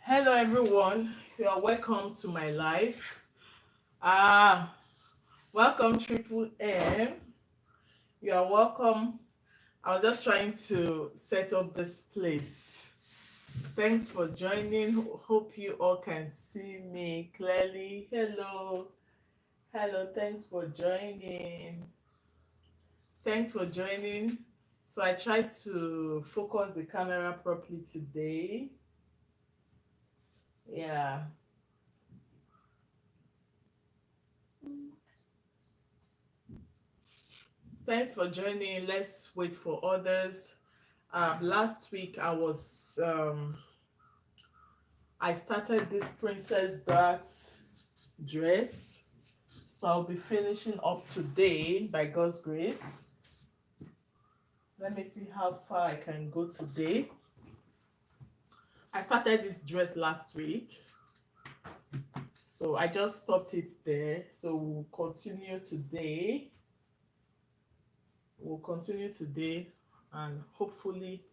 Hello everyone, you are welcome to my life. Ah, welcome Triple M. You are welcome. I was just trying to set up this place. Thanks for joining. Hope you all can see me clearly. Hello. Hello, thanks for joining. Thanks for joining. So I tried to focus the camera properly today. Yeah. Thanks for joining. Let's wait for others. Last week I started this Princess Dart dress, so I'll be finishing up today by God's grace. Let me see how far I can go today. I started this dress last week, so I just stopped it there. So we'll continue today. We'll continue today, and hopefully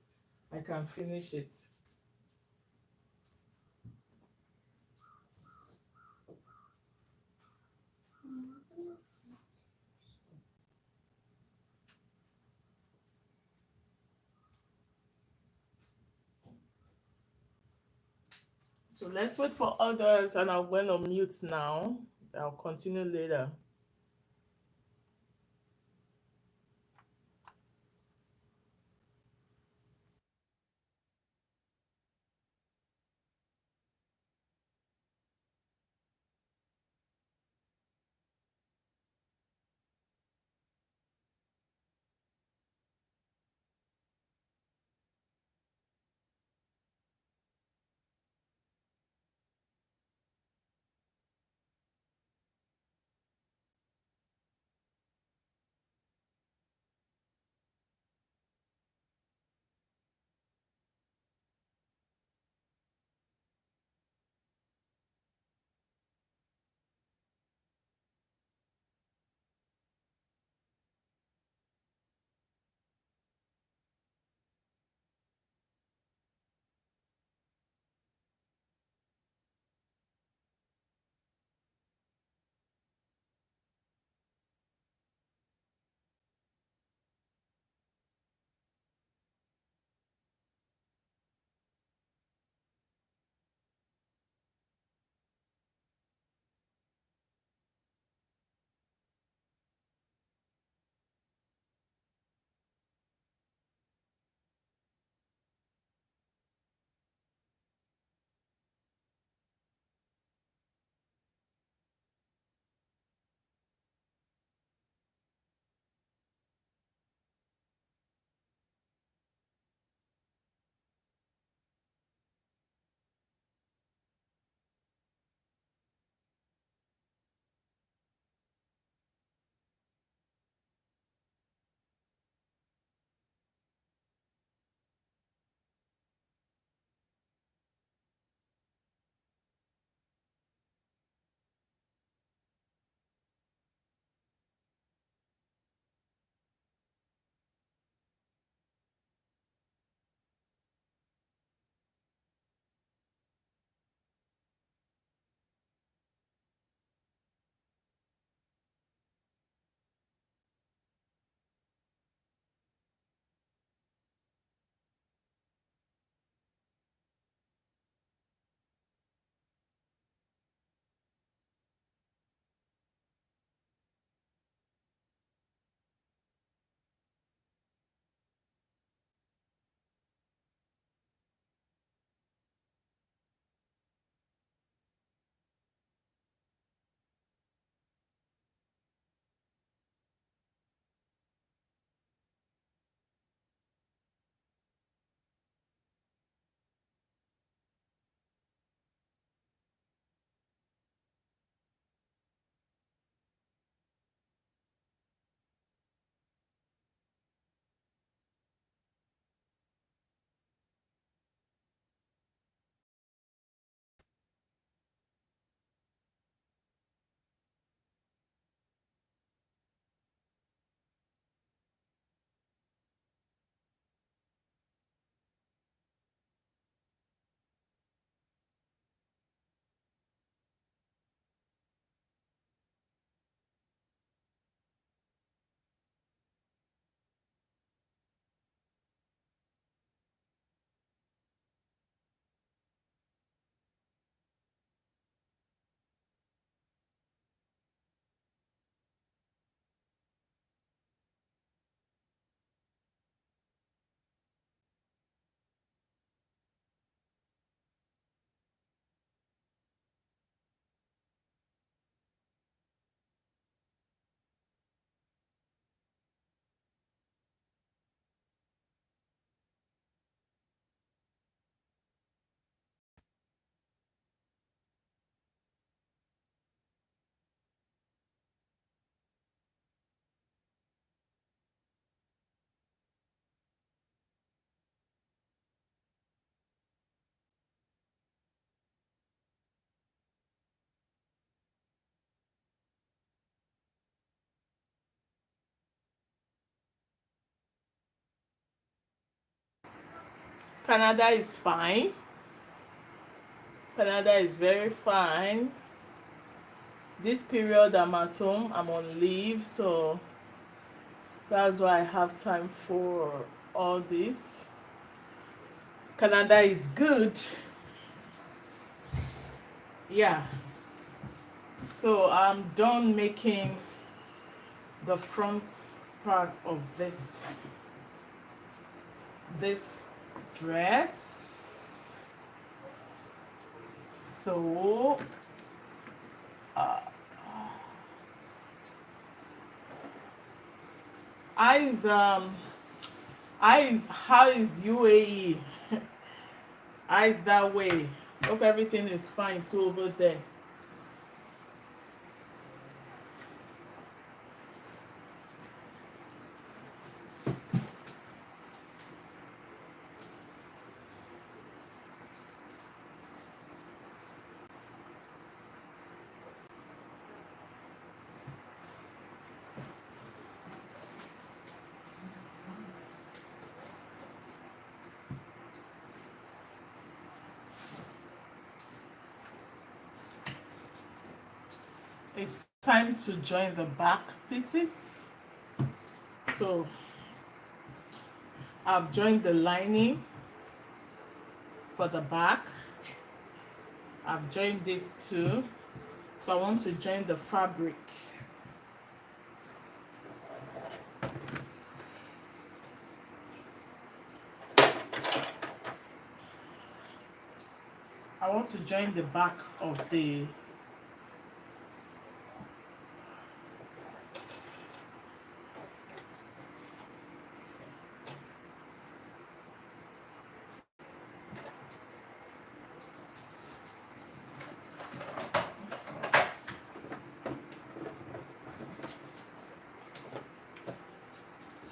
I can finish it. So let's wait for others, and I'm going to mute now. I'll continue later. Canada is fine. Canada is very fine. This period I'm at home, I'm on leave, so that's why I have time for all this. Canada is good. Yeah. So I'm done making the front part of this dress. So uh, eyes how is UAE? Eyes that way. Hope everything is fine too over there. It's time to join the back pieces. So I've joined the lining for the back. I've joined these two. So I want to join the fabric. I want to join the back of the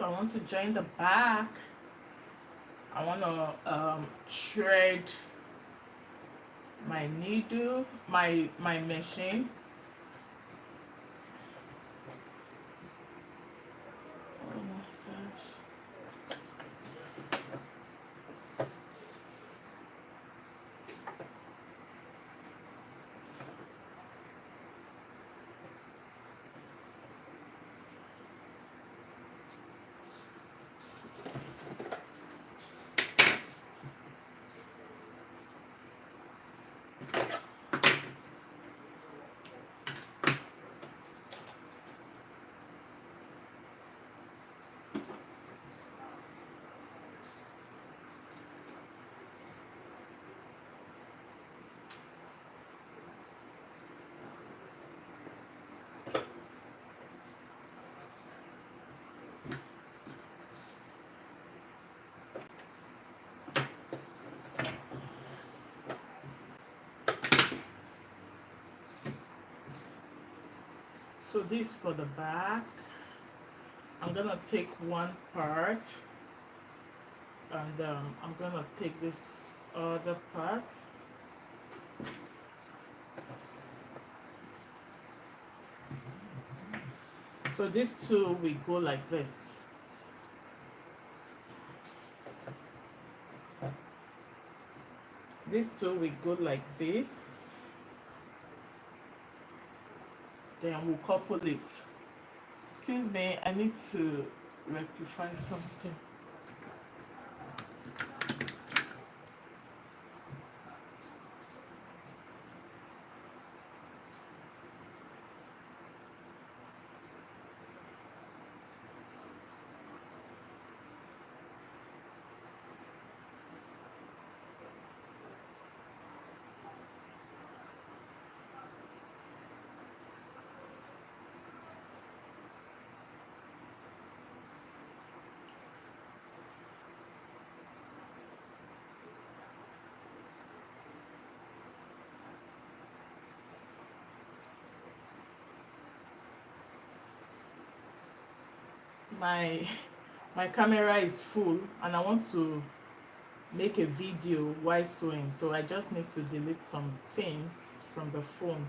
So I want to join the back. I want to thread my needle, my machine. Oh my gosh. So this for the back. I'm gonna take one part and I'm gonna take this other part. So these two we go like this. These two we go like this. Then we'll couple it. Excuse me, I need to rectify something. My camera is full and I want to make a video while sewing, so I just need to delete some things from the phone.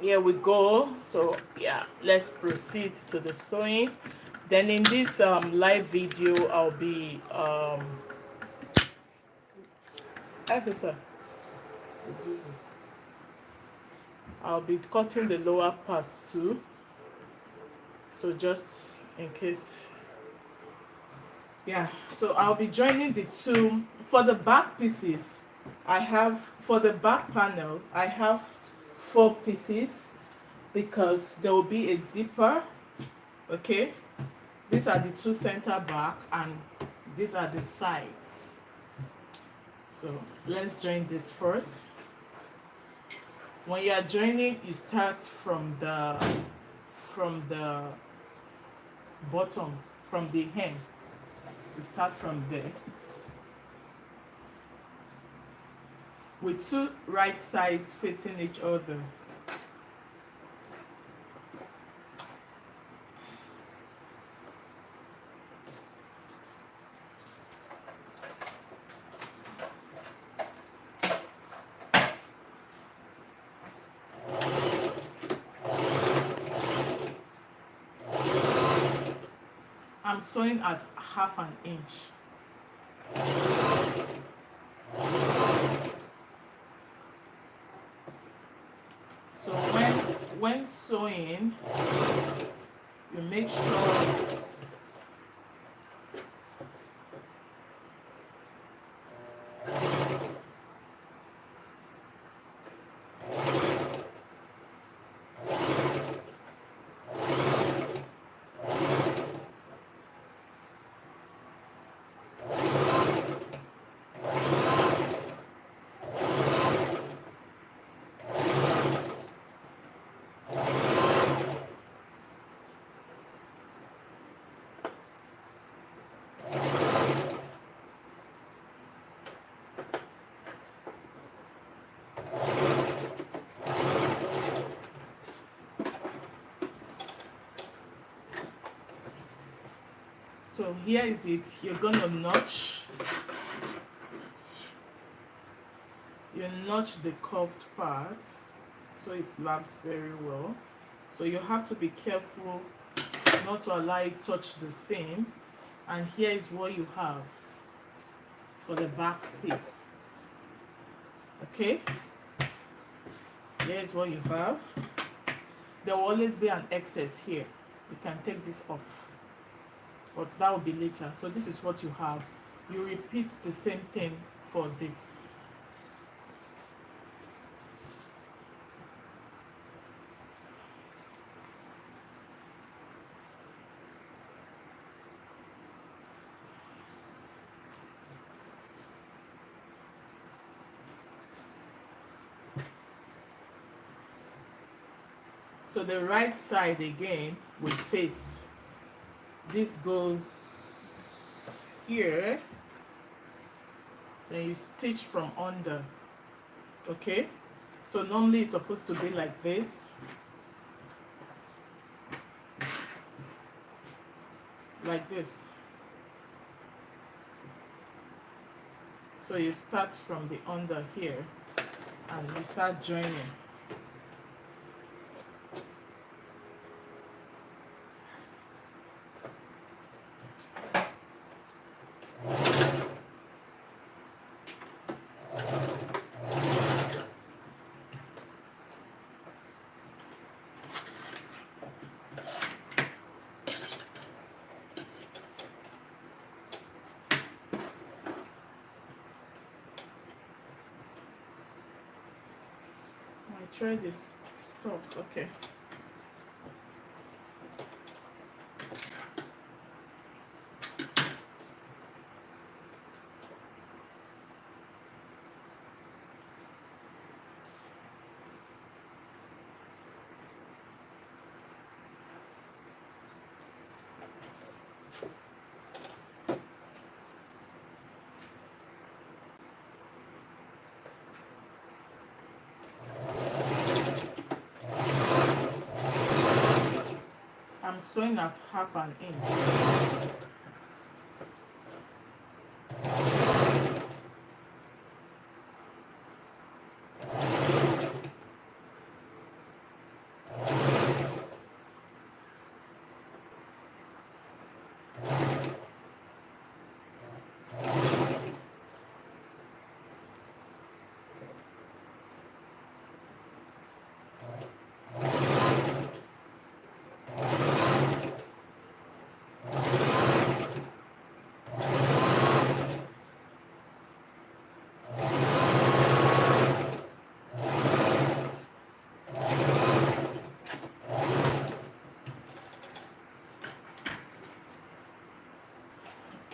here we go. So yeah, let's proceed to the sewing. Then in this live video I'll be sir. I'll be cutting the lower part too, so just in case. Yeah, so I'll be joining the two. For the back pieces, I have, for the back panel I have 4 pieces, because there will be a zipper. Okay, these are the 2 center back and these are the sides. So let's join this first. When you are joining, you start from the bottom, from the hem. You start from there with 2 right sides facing each other. I'm sewing at 1/2 inch. So when sewing, you make sure so here is it. You're gonna notch. You notch the curved part so it laps very well. So you have to be careful not to allow it touch the seam. And here is what you have for the back piece. Okay, here is what you have. There will always be an excess here. You can take this off, but that will be later. So this is what you have. You repeat the same thing for this. So the right side again will face. This goes here, then you stitch from under. Okay, so normally it's supposed to be like this, like this. So you start from the under here and you start joining. Try this stop. Okay, I'm sewing at 1/2 inch.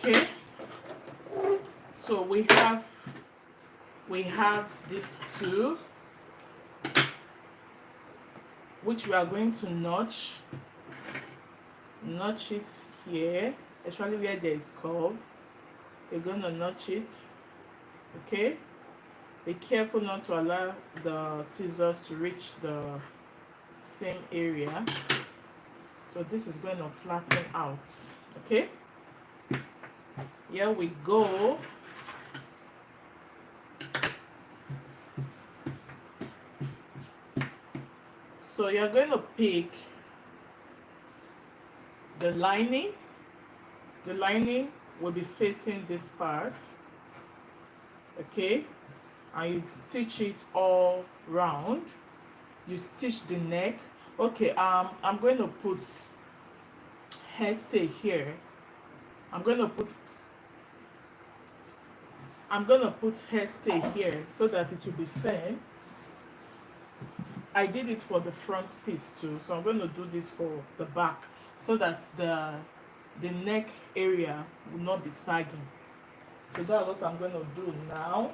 Okay, so we have these two, which we are going to notch it here, especially where there is curve. We're going to notch it. Okay, be careful not to allow the scissors to reach the same area. So this is going to flatten out. Okay, here we go. So you're going to pick the lining. The lining will be facing this part. Okay, and you stitch it all round. You stitch the neck. Okay, I'm going to put hairstay here. I'm going to put hairstay here so that it will be firm. I did it for the front piece too, so I'm going to do this for the back so that the neck area will not be sagging. So that's what I'm going to do now.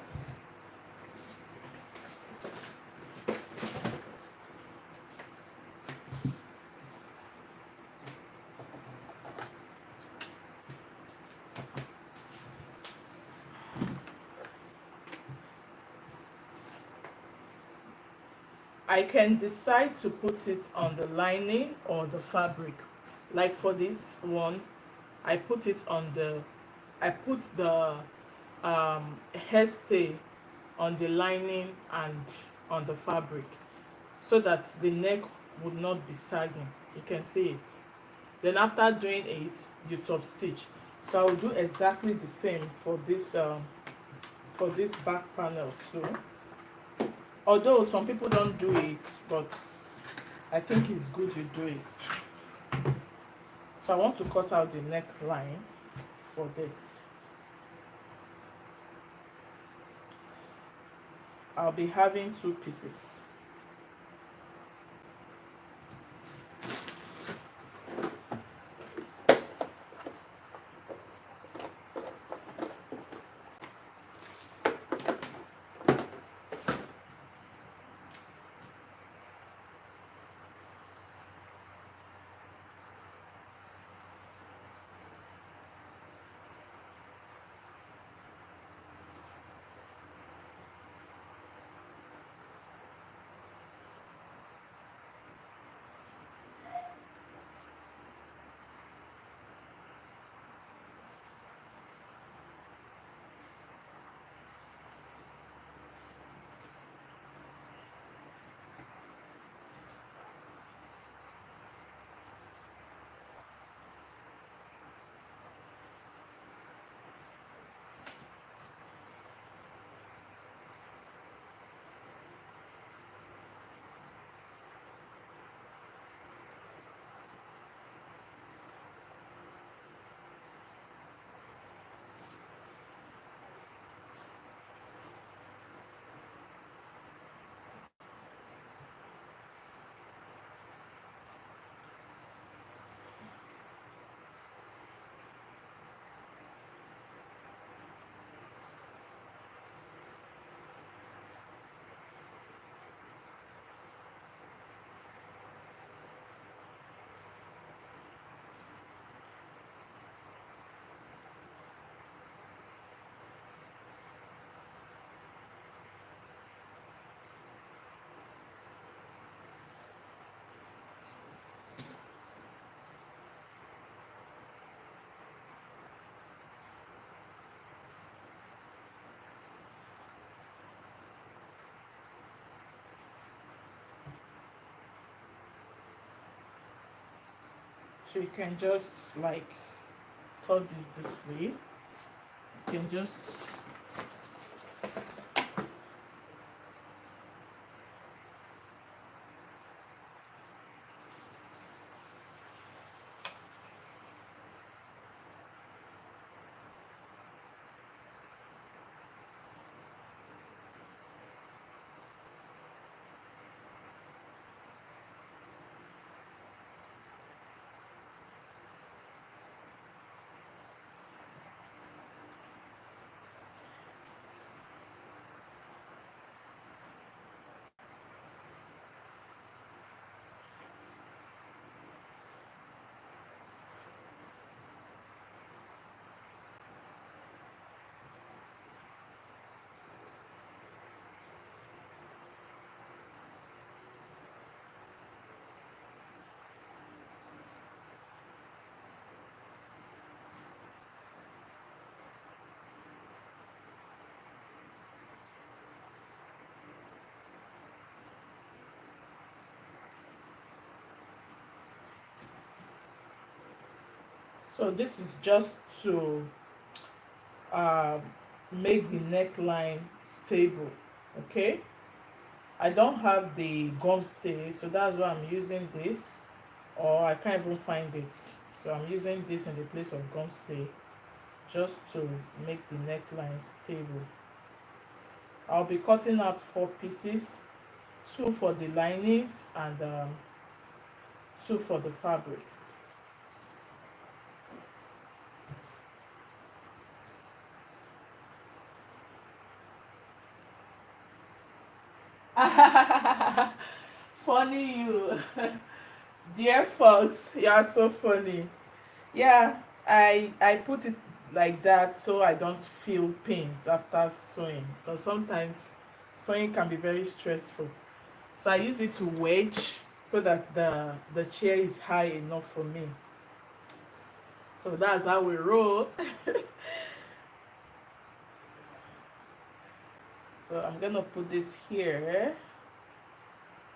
I can decide to put it on the lining or the fabric. Like for this one, I put the hairstay on the lining and on the fabric so that the neck would not be sagging. You can see it. Then after doing it, you top stitch. So I will do exactly the same for this back panel too. Although some people don't do it, but I think it's good you do it. So I want to cut out the neckline for this. I'll be having two pieces. So you can just like cut this way. You can just so this is just to uh, make the neckline stable. Okay, I don't have the gum stay, so that's why I'm using this, or I can't even find it, so I'm using this in the place of gum stay just to make the neckline stable. I'll be cutting out 4 pieces, 2 for the linings and 2 for the fabrics. Funny you. Dear Fox, you are so funny. Yeah, I put it like that so I don't feel pains after sewing, because sometimes sewing can be very stressful. So I use it to wedge so that the chair is high enough for me. So that's how we roll. So I'm gonna put this here,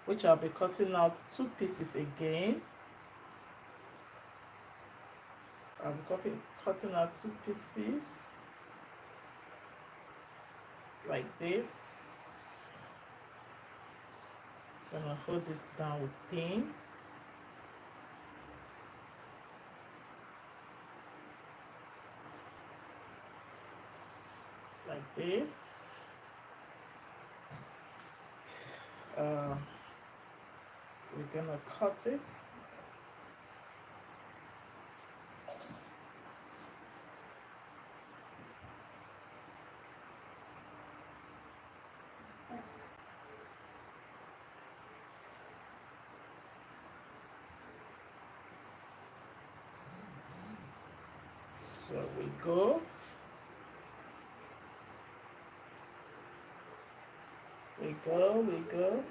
which I'll be cutting out 2 pieces again. I'll be cutting out 2 pieces like this. Gonna hold this down with pin. Like this. We're gonna cut it. So we go. We go, we go.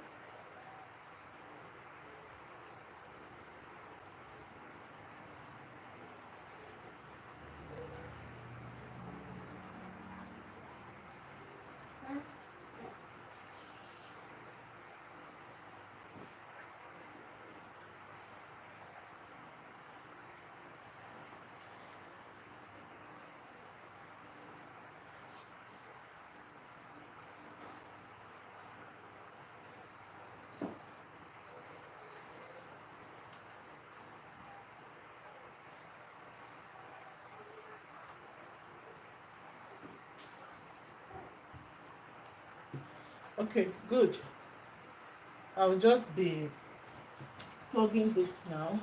Okay, good. I'll just be plugging this now.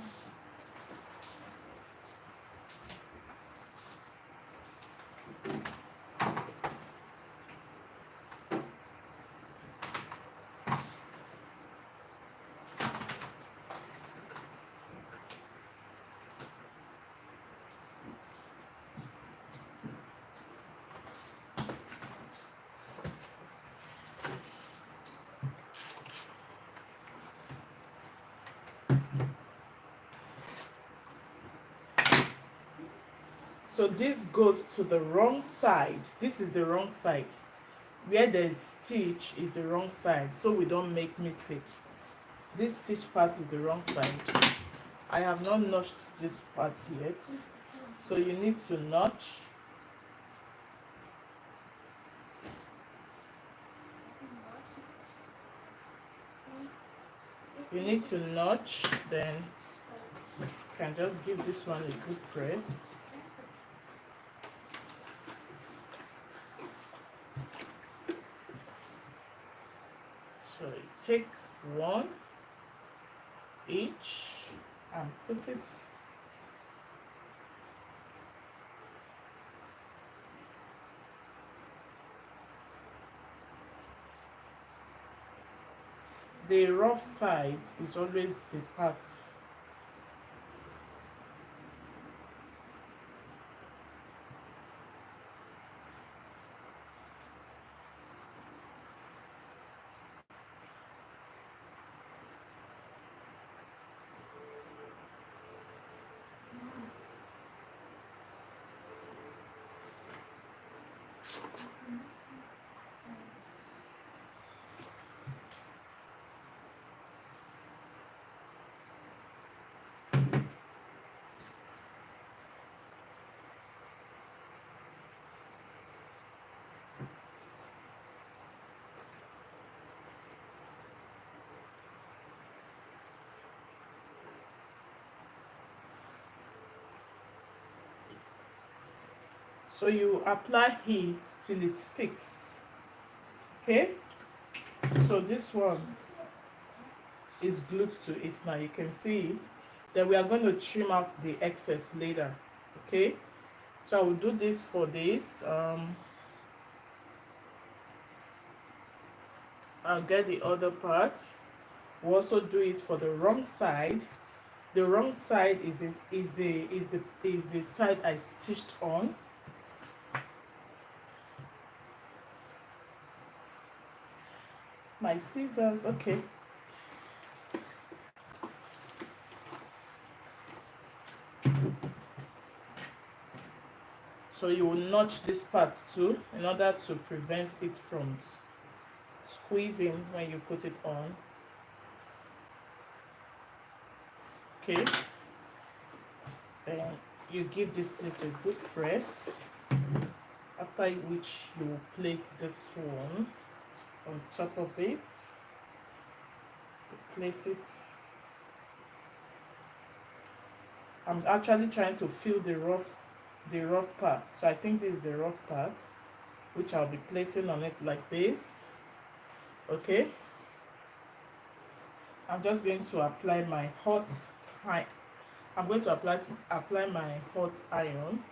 So this goes to the wrong side. This is the wrong side. Where there's stitch is the wrong side, so we don't make mistake. This stitch part is the wrong side. I have not notched this part yet, So you need to notch. You need to notch, then you can just give this one a good press. So you take one each and put it the rough side is always the part. So you apply heat till it sticks. Okay? So this one is glued to it now. You can see it. Then we are going to trim out the excess later. Okay? So I will do this for this. I'll get the other part. We'll also do it for the wrong side. The wrong side is the side I stitched on. My scissors, okay. So you will notch this part too in order to prevent it from squeezing when you put it on. Okay. Then you give this place a good press, after which you will place this one on top of it. Place it. I'm actually trying to feel the rough part. So I think this is the rough part, which I'll be placing on it like this. Okay. I'm just going to apply my I'm going to apply my hot iron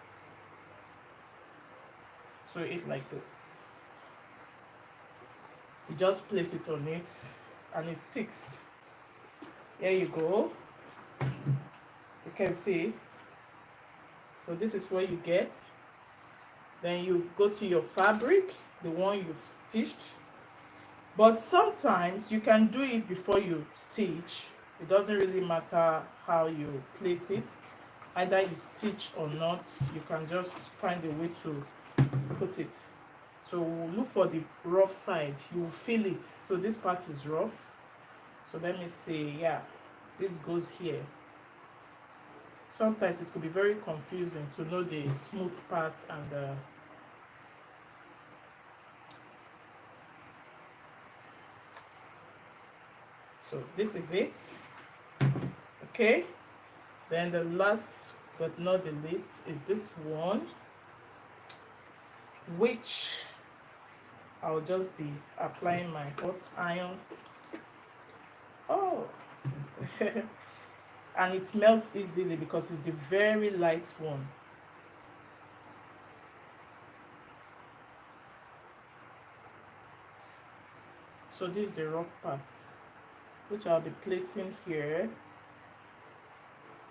to it like this. You just place it on it and it sticks. Here you go. You can see. So this is what you get. Then you go to your fabric, the one you've stitched. But sometimes you can do it before you stitch. It doesn't really matter how you place it. Either you stitch or not, you can just find a way to put it. So look for the rough side. You will feel it. So this part is rough. So let me see. Yeah, this goes here. Sometimes it could be very confusing to know the smooth part and the so this is it. Okay, then the last but not the least is this one, which I'll just be applying my hot iron. Oh and it melts easily because it's the very light one. So this is the rough part, which I'll be placing here,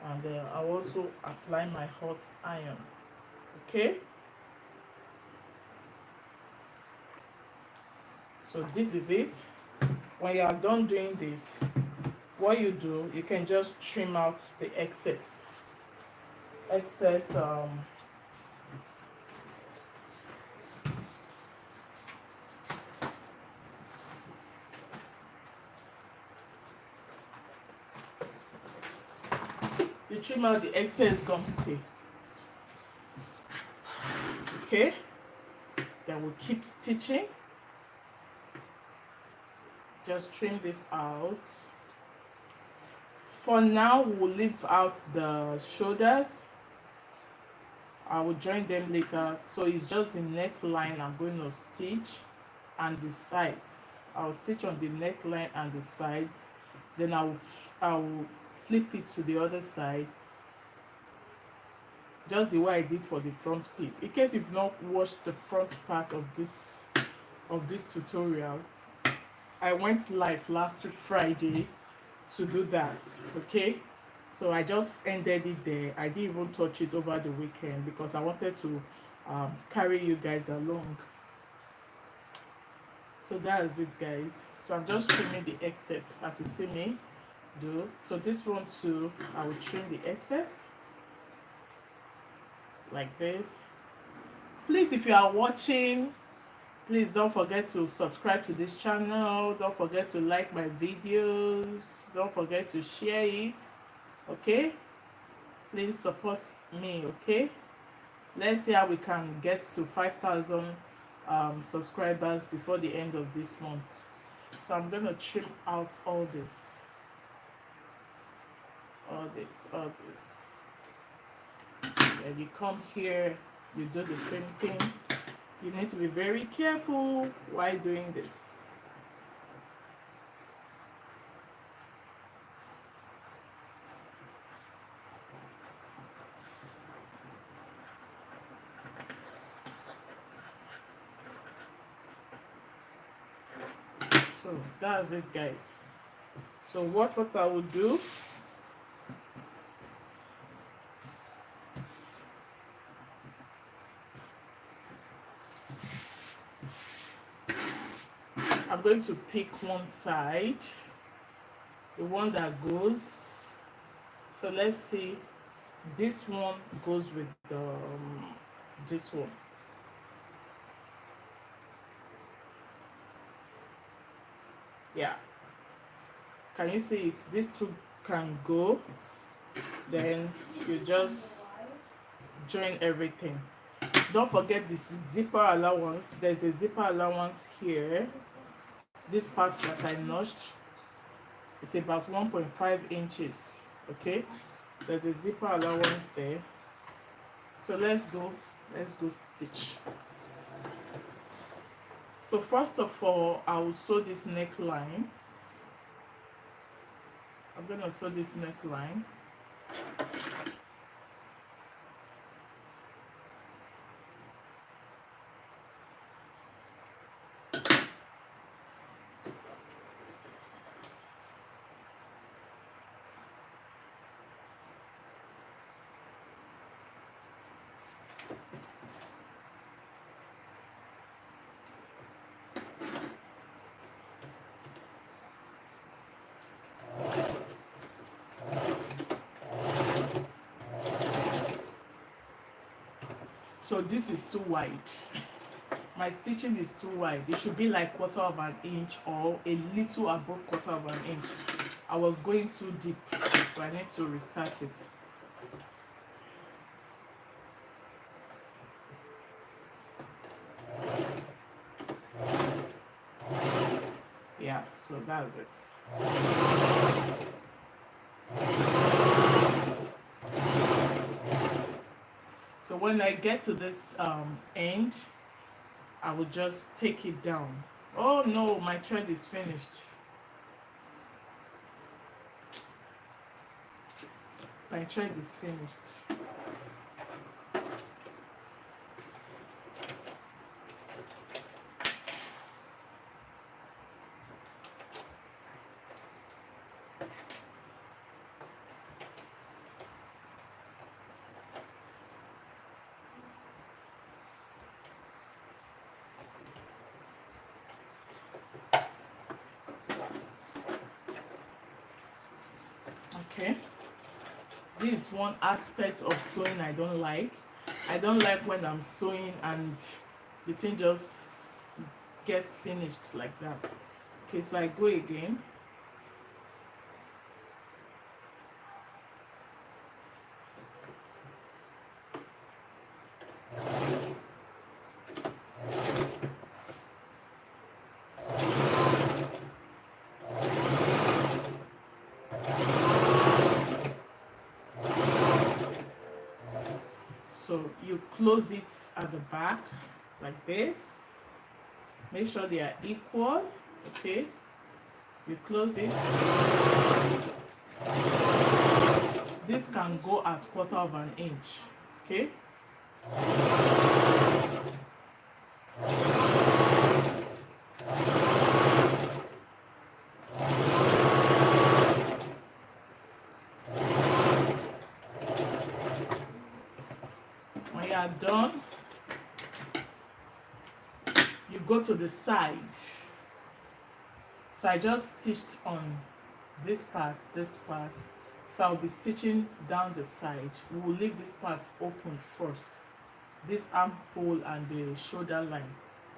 and I'll also apply my hot iron. Okay, so this is it. When you are done doing this, what you do, you can just trim out the excess you trim out the excess gum stay. Okay, then we'll keep stitching. Just trim this out. For now, we'll leave out the shoulders. I will join them later. So it's just the neckline I'm going to stitch, and the sides. I'll stitch on the neckline and the sides. Then I will flip it to the other side, just the way I did for the front piece. In case you've not watched the front part of this tutorial, I went live last week Friday to do that. Okay, so I just ended it there. I didn't even touch it over the weekend because I wanted to carry you guys along. So that is it, guys. So I'm just trimming the excess as you see me do. So this one too, I will trim the excess like this. Please, if you are watching, please don't forget to subscribe to this channel. Don't forget to like my videos. Don't forget to share it. Okay, please support me. Okay, let's see how we can get to 5,000 subscribers before the end of this month. So I'm gonna trim out all this. And you come here, you do the same thing. You need to be very careful while doing this. So that's it, guys. So what I will do, I'm going to pick one side, the one that goes. So let's see, this one goes with this one. Yeah, can you see it? These two can go. Then you just join everything. Don't forget this zipper allowance. There's a zipper allowance here. This part that I notched is about 1.5 inches. Okay, there's a zipper allowance there. So let's go stitch. So first of all, I will sew this neckline. I'm gonna sew this neckline. So this is too wide. My stitching is too wide. It should be like 1/4 of an inch or a little above 1/4 of an inch. I was going too deep, so I need to restart it. Yeah, so that's it. So when I get to this end, I will just take it down. Oh no, my thread is finished. My thread is finished. Okay, this is one aspect of sewing I don't like. I don't like when I'm sewing and the thing just gets finished like that. Okay, so I go again. So you close it at the back like this. Make sure they are equal. Okay, you close it. This can go at 1/4 inch. Okay, when you are done, you go to the side. So I just stitched on this part, so I'll be stitching down the side. We will leave this part open first, this armhole and the shoulder line,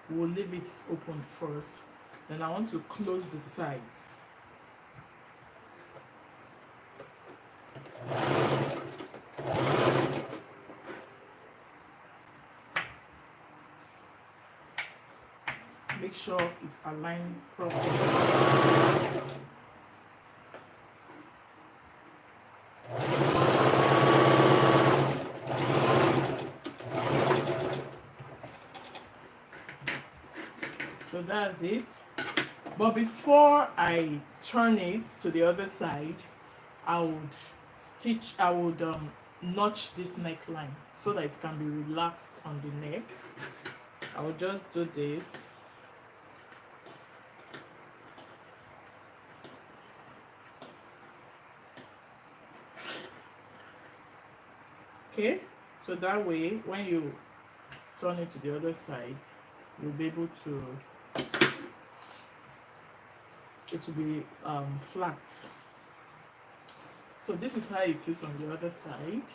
we will leave it open first. Then I want to close the sides. Make sure it's aligned properly. So that's it. But before I turn it to the other side, I would notch this neckline so that it can be relaxed on the neck. I will just do this. Okay, so that way when you turn it to the other side, you'll be able to, it will be flat. So this is how it is on the other side.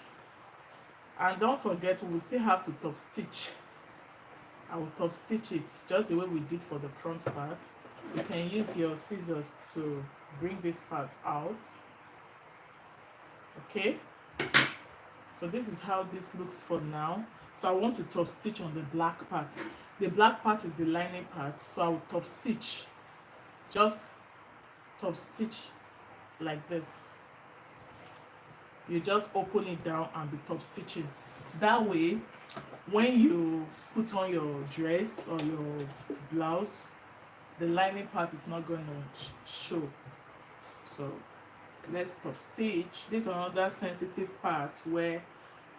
And don't forget, we will still have to top stitch. I will top stitch it just the way we did for the front part. You can use your scissors to bring this part out. Okay, so this is how this looks for now. So I want to top stitch on the black part. The black part is the lining part, so I will top stitch, just top stitch like this. You just open it down and be top stitching. That way when you put on your dress or your blouse, the lining part is not going to show. So let's top stitch. This is another sensitive part where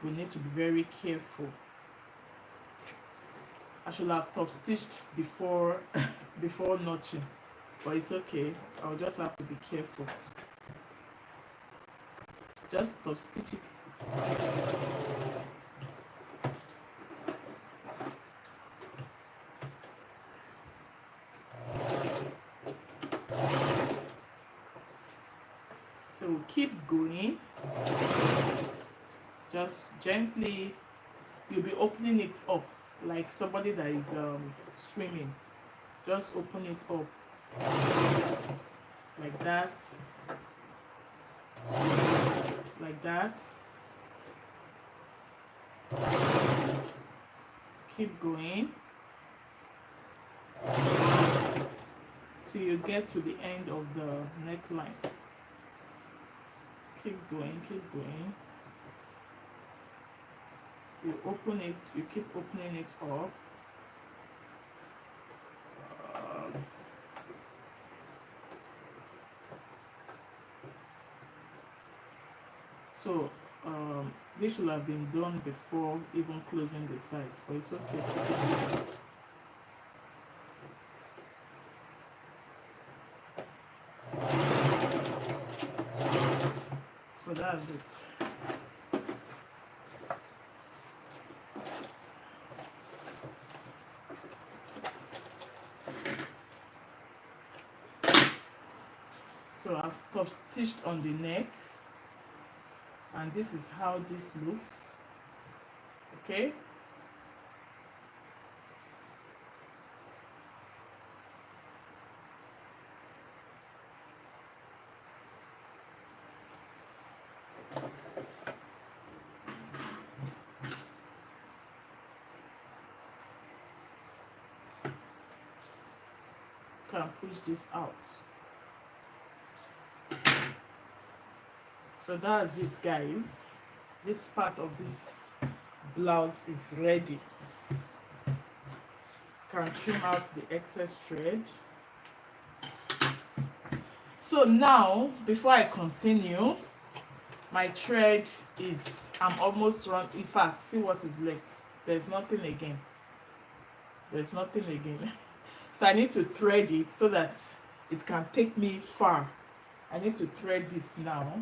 we need to be very careful. I should have top stitched before before notching, but it's okay. I'll just have to be careful. Just top stitch it. So we'll keep going. Just gently, you'll be opening it up like somebody that is swimming. Just open it up like that, like that. Keep going till you get to the end of the neckline. Keep going, keep going. You open it, you keep opening it up. So this should have been done before even closing the sides, but it's okay. So that's it. So I've top stitched on the neck, and this is how this looks. Okay, can push this out. So that's it, guys. This part of this blouse is ready. Can trim out the excess thread. So now, before I continue, my thread is, I'm almost run. In fact, see what is left. There's nothing again. There's nothing again. So I need to thread it so that it can take me far. I need to thread this now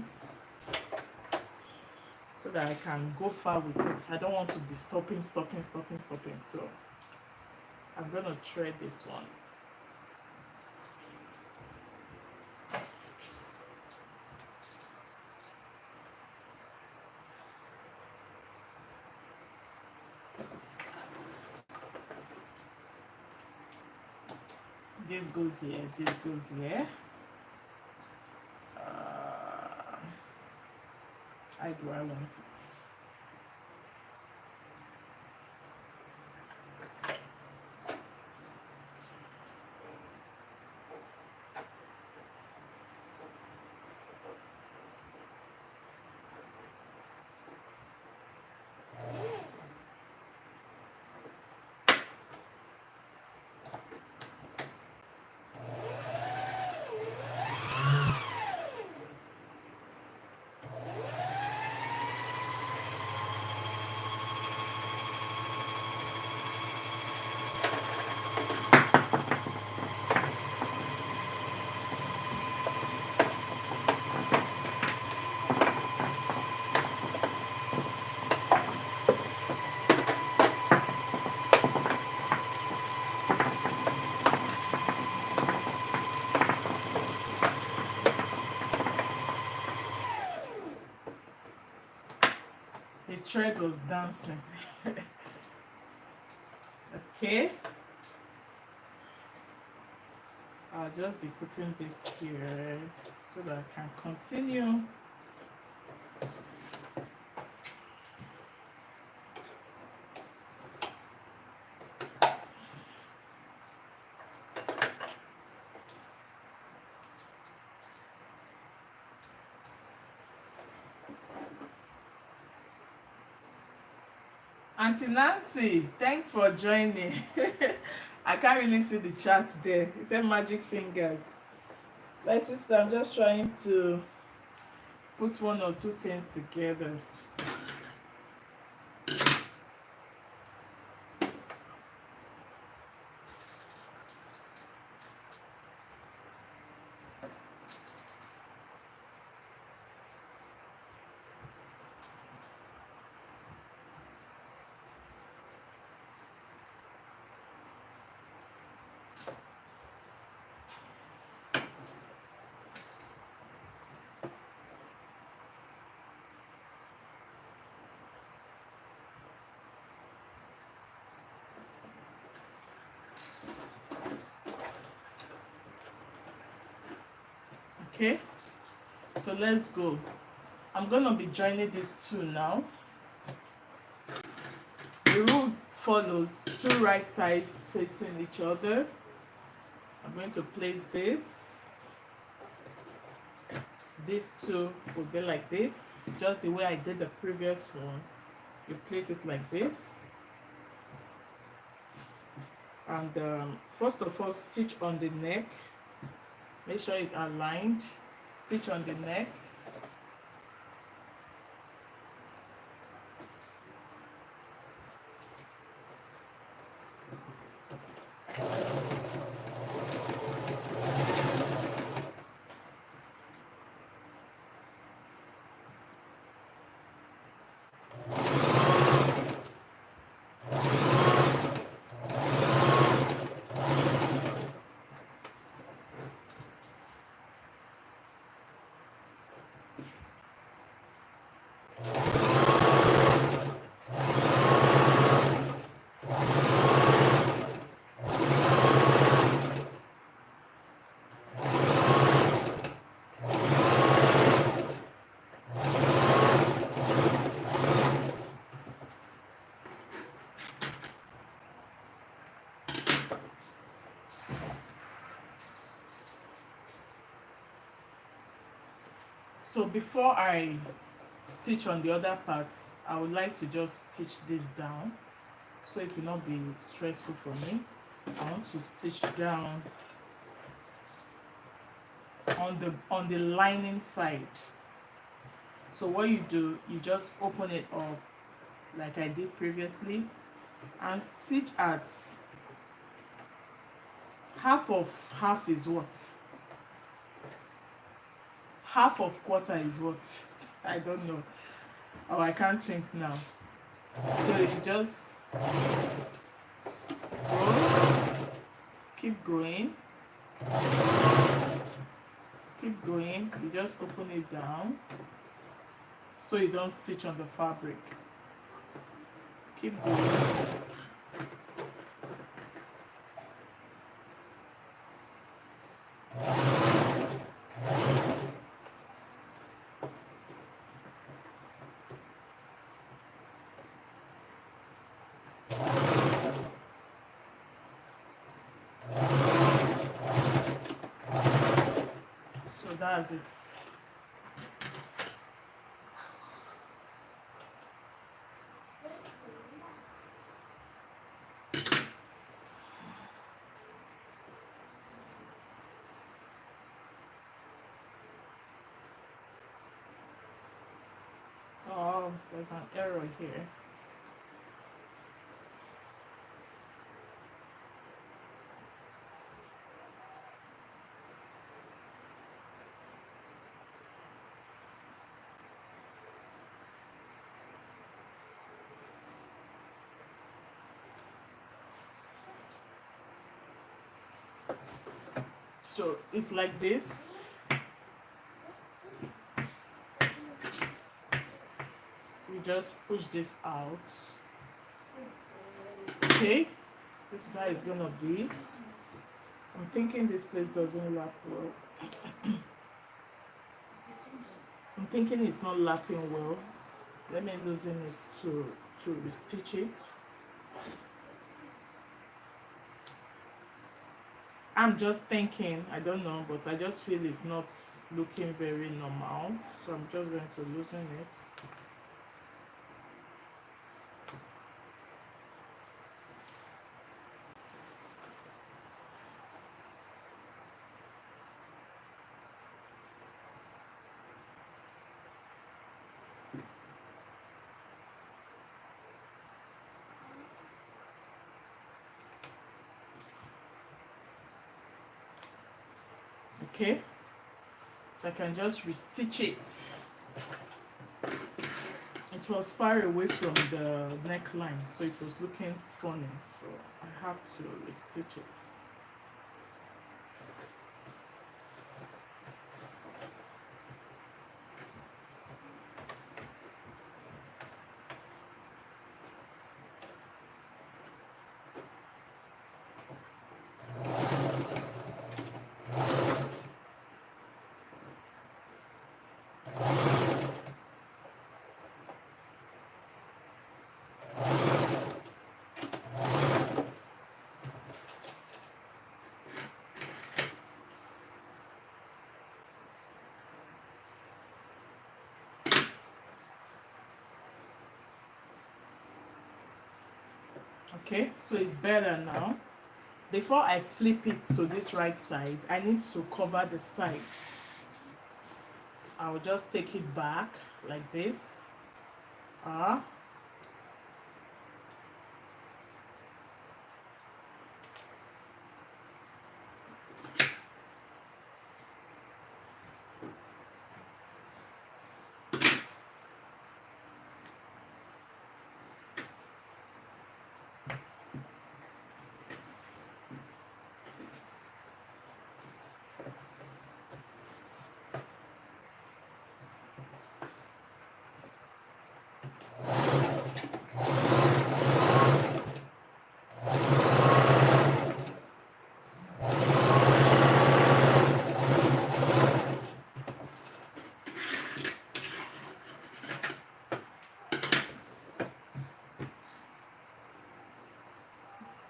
so that I can go far with it. I don't want to be stopping. So I'm gonna thread this one. This goes here, this goes here. How do I want it? The thread was dancing. Okay. I'll just be putting this here so that I can continue. Auntie Nancy, thanks for joining. I can't really see the chat there. It said magic fingers. My sister, I'm just trying to put one or two things together. Okay, so let's go. I'm gonna be joining these two now. The rule follows two right sides facing each other. I'm going to place this. These two will be like this, just the way I did the previous one. You place it like this. And first of all, stitch on the neck. Make sure it's aligned. Stitch on the neck. So before I stitch on the other parts, I would like to just stitch this down so it will not be stressful for me. I want to stitch down on the lining side. So what you do, you just open it up like I did previously and stitch at half of half is what? Half of quarter is what? I don't know. Oh, I can't think now. So you just go, keep going, keep going. You just open it down so you don't stitch on the fabric. Keep going. So that's it. Oh, there's an error here. So it's like this. We just push this out. Okay, this is how it's gonna be. I'm thinking this place doesn't lap well. I'm thinking it's not lapping well. Let me loosen it to restitch it. I'm just thinking, I don't know, but I just feel it's not looking very normal. So I'm just going to loosen it. Okay, so I can just restitch it. It was far away from the neckline, so it was looking funny, so I have to restitch it. Okay, so it's better now. Before I flip it to this right side, I need to cover the side. I'll just take it back like this.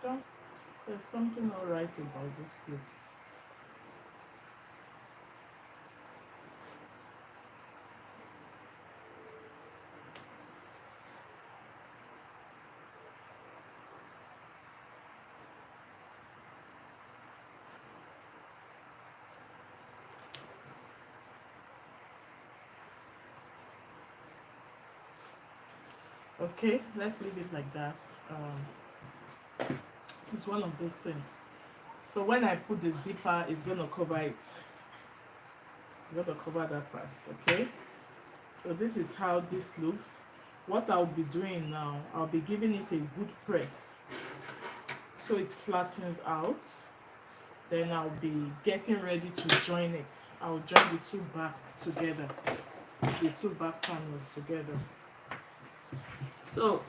Don't, there's something not right about this place. Okay, let's leave it like that. It's one of those things. So when I put the zipper, it's gonna cover it. It's gonna cover that part. Okay. So this is how this looks. What I'll be doing now, I'll be giving it a good press so it flattens out. Then I'll be getting ready to join it. I'll join the two back together, the two back panels together. So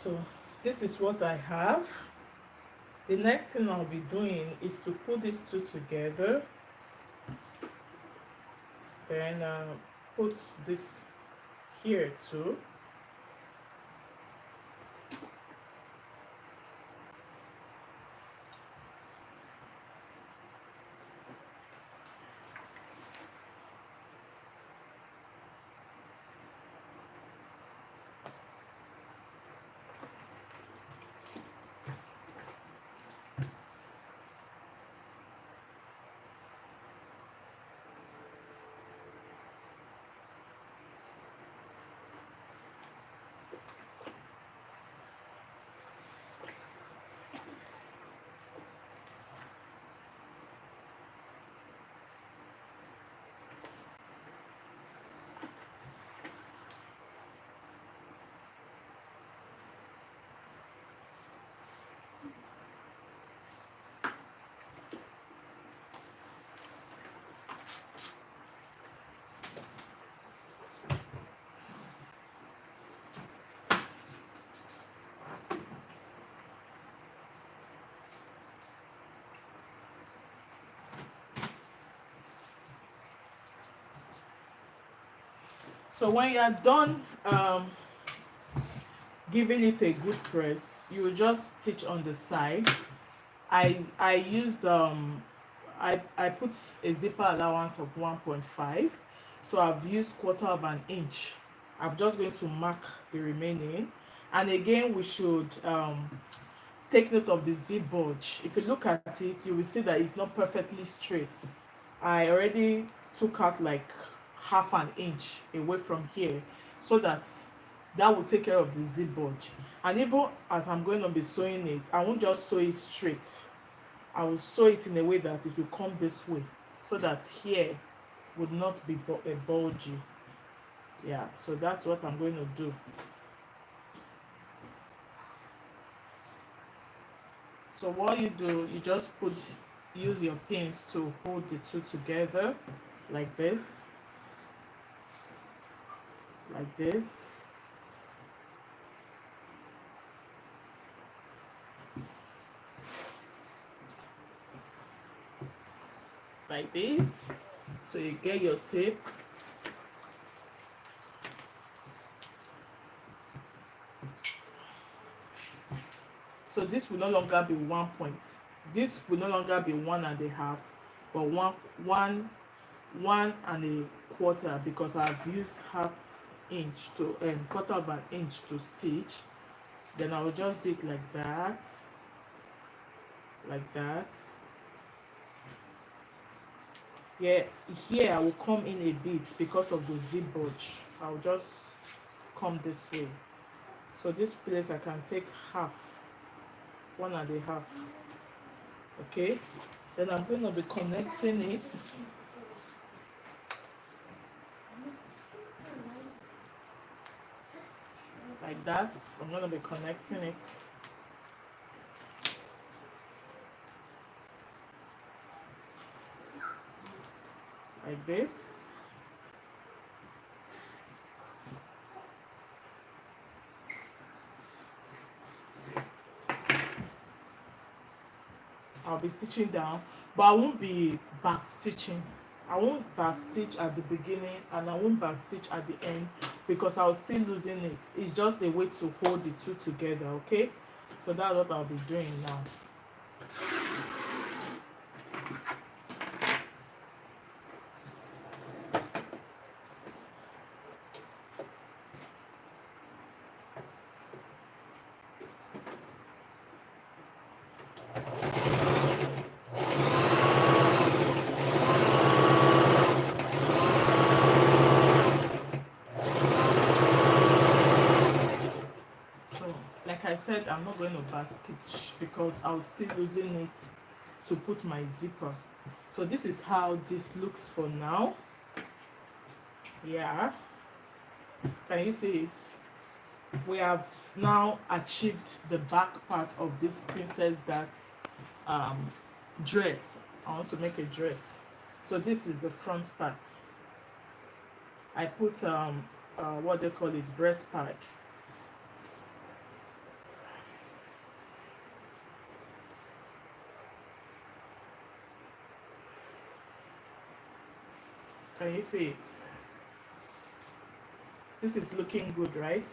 so this is what I have. The next thing I'll be doing is to put these two together, then put this here too. So when you are done giving it a good press, you will just stitch on the side. I used I put a zipper allowance of 1.5, so I've used quarter of an inch. I'm just going to mark the remaining, and again we should take note of the zip bulge. If you look at it, you will see that it's not perfectly straight. I already took out like half an inch away from here, so that that will take care of the zip bulge. And even as I'm going to be sewing it, I won't just sew it straight. I will sew it in a way that it will come this way, so that here would not be bulgy. Yeah, so that's what I'm going to do. So what you do, you just use your pins to hold the two together, like this, like this. Like this. So you get your tape. So this will no longer be 1 point. This will no longer be 1.5, but one and a quarter, because I've used half inch to quarter of an inch to stitch. Then I will just do it like that, like that. Yeah, here I will come in a bit because of the zip bulge. I'll just come this way. So this place I can take half, 1.5. Okay, then I'm going to be connecting it like that. I'm going to be connecting it like this. I'll be stitching down, but I won't be back stitching. I won't back stitch at the beginning and I won't back stitch at the end, because I'll still losing it. It's just a way to hold the two together. Okay, so that's what I'll be doing now. Like I said, I'm not going to back stitch because I was still using it to put my zipper. So this is how this looks for now. Yeah, can you see it? We have now achieved the back part of this princess that's dress. I want to make a dress. So this is the front part. I put what they call it, breast pad. Can you see it? This is looking good, right?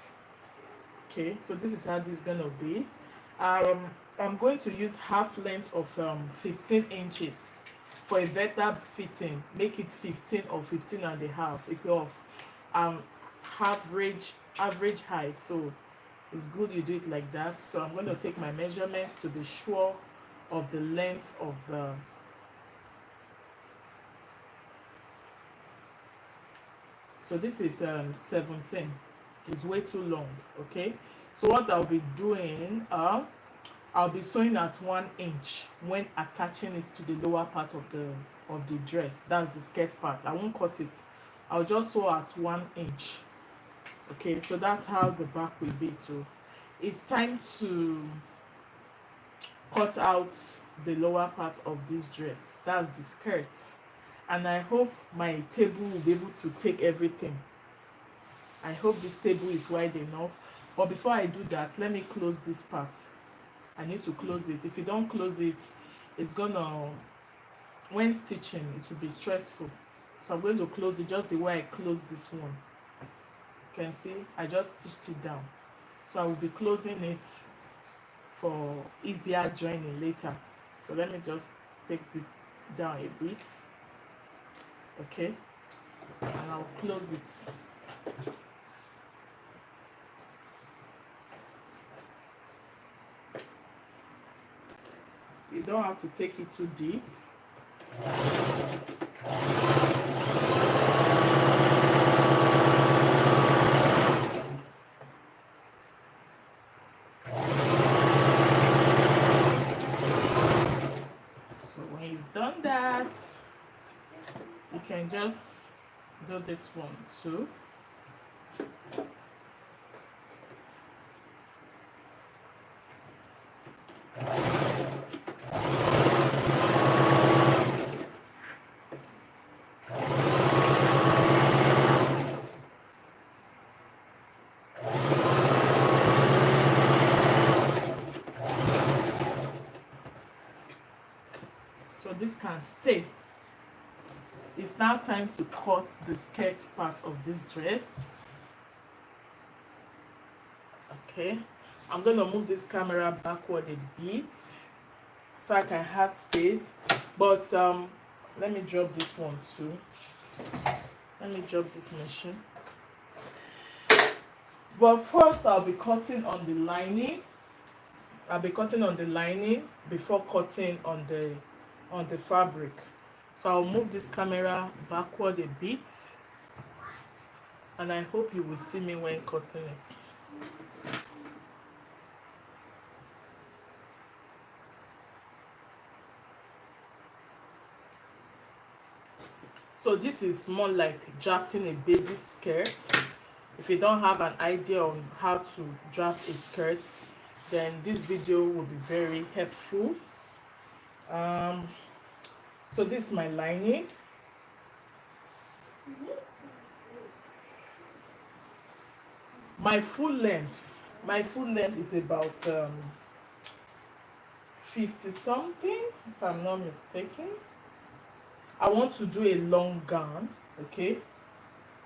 Okay, so this is how this is gonna be. I'm going to use half length of 15 inches for a better fitting. Make it 15 or 15.5 if you're average height. So it's good you do it like that. So I'm going to take my measurement to be sure of the length of the so this is 17. It's way too long. Okay, so what I'll be doing, I'll be sewing at 1 inch when attaching it to the lower part of the dress. That's the skirt part. I won't cut it. I'll just sew at 1 inch. Okay, so that's how the back will be too. It's time to cut out the lower part of this dress. That's the skirt. And I hope my table will be able to take everything. I hope this table is wide enough. But before I do that, let me close this part. I need to close it. If you don't close it, it's gonna, when stitching, it will be stressful. So I'm going to close it just the way I close this one. You can see I just stitched it down, so I will be closing it for easier joining later. So let me just take this down a bit, okay, and I'll close it. You don't have to take it too deep. So when you've done that, you can just do this one too. So this can stay. It's now time to cut the skirt part of this dress. Okay, I'm going to move this camera backward a bit so I can have space, but let me drop this one too. Let me drop this machine. But first I'll be cutting on the lining. I'll be cutting on the lining before cutting on the fabric. So I'll move this camera backward a bit, and I hope you will see me when cutting it. So this is more like drafting a basic skirt. If you don't have an idea on how to draft a skirt, then this video will be very helpful. So this is my lining. My full length is about 50 something, if I'm not mistaken. I want to do a long gown, okay?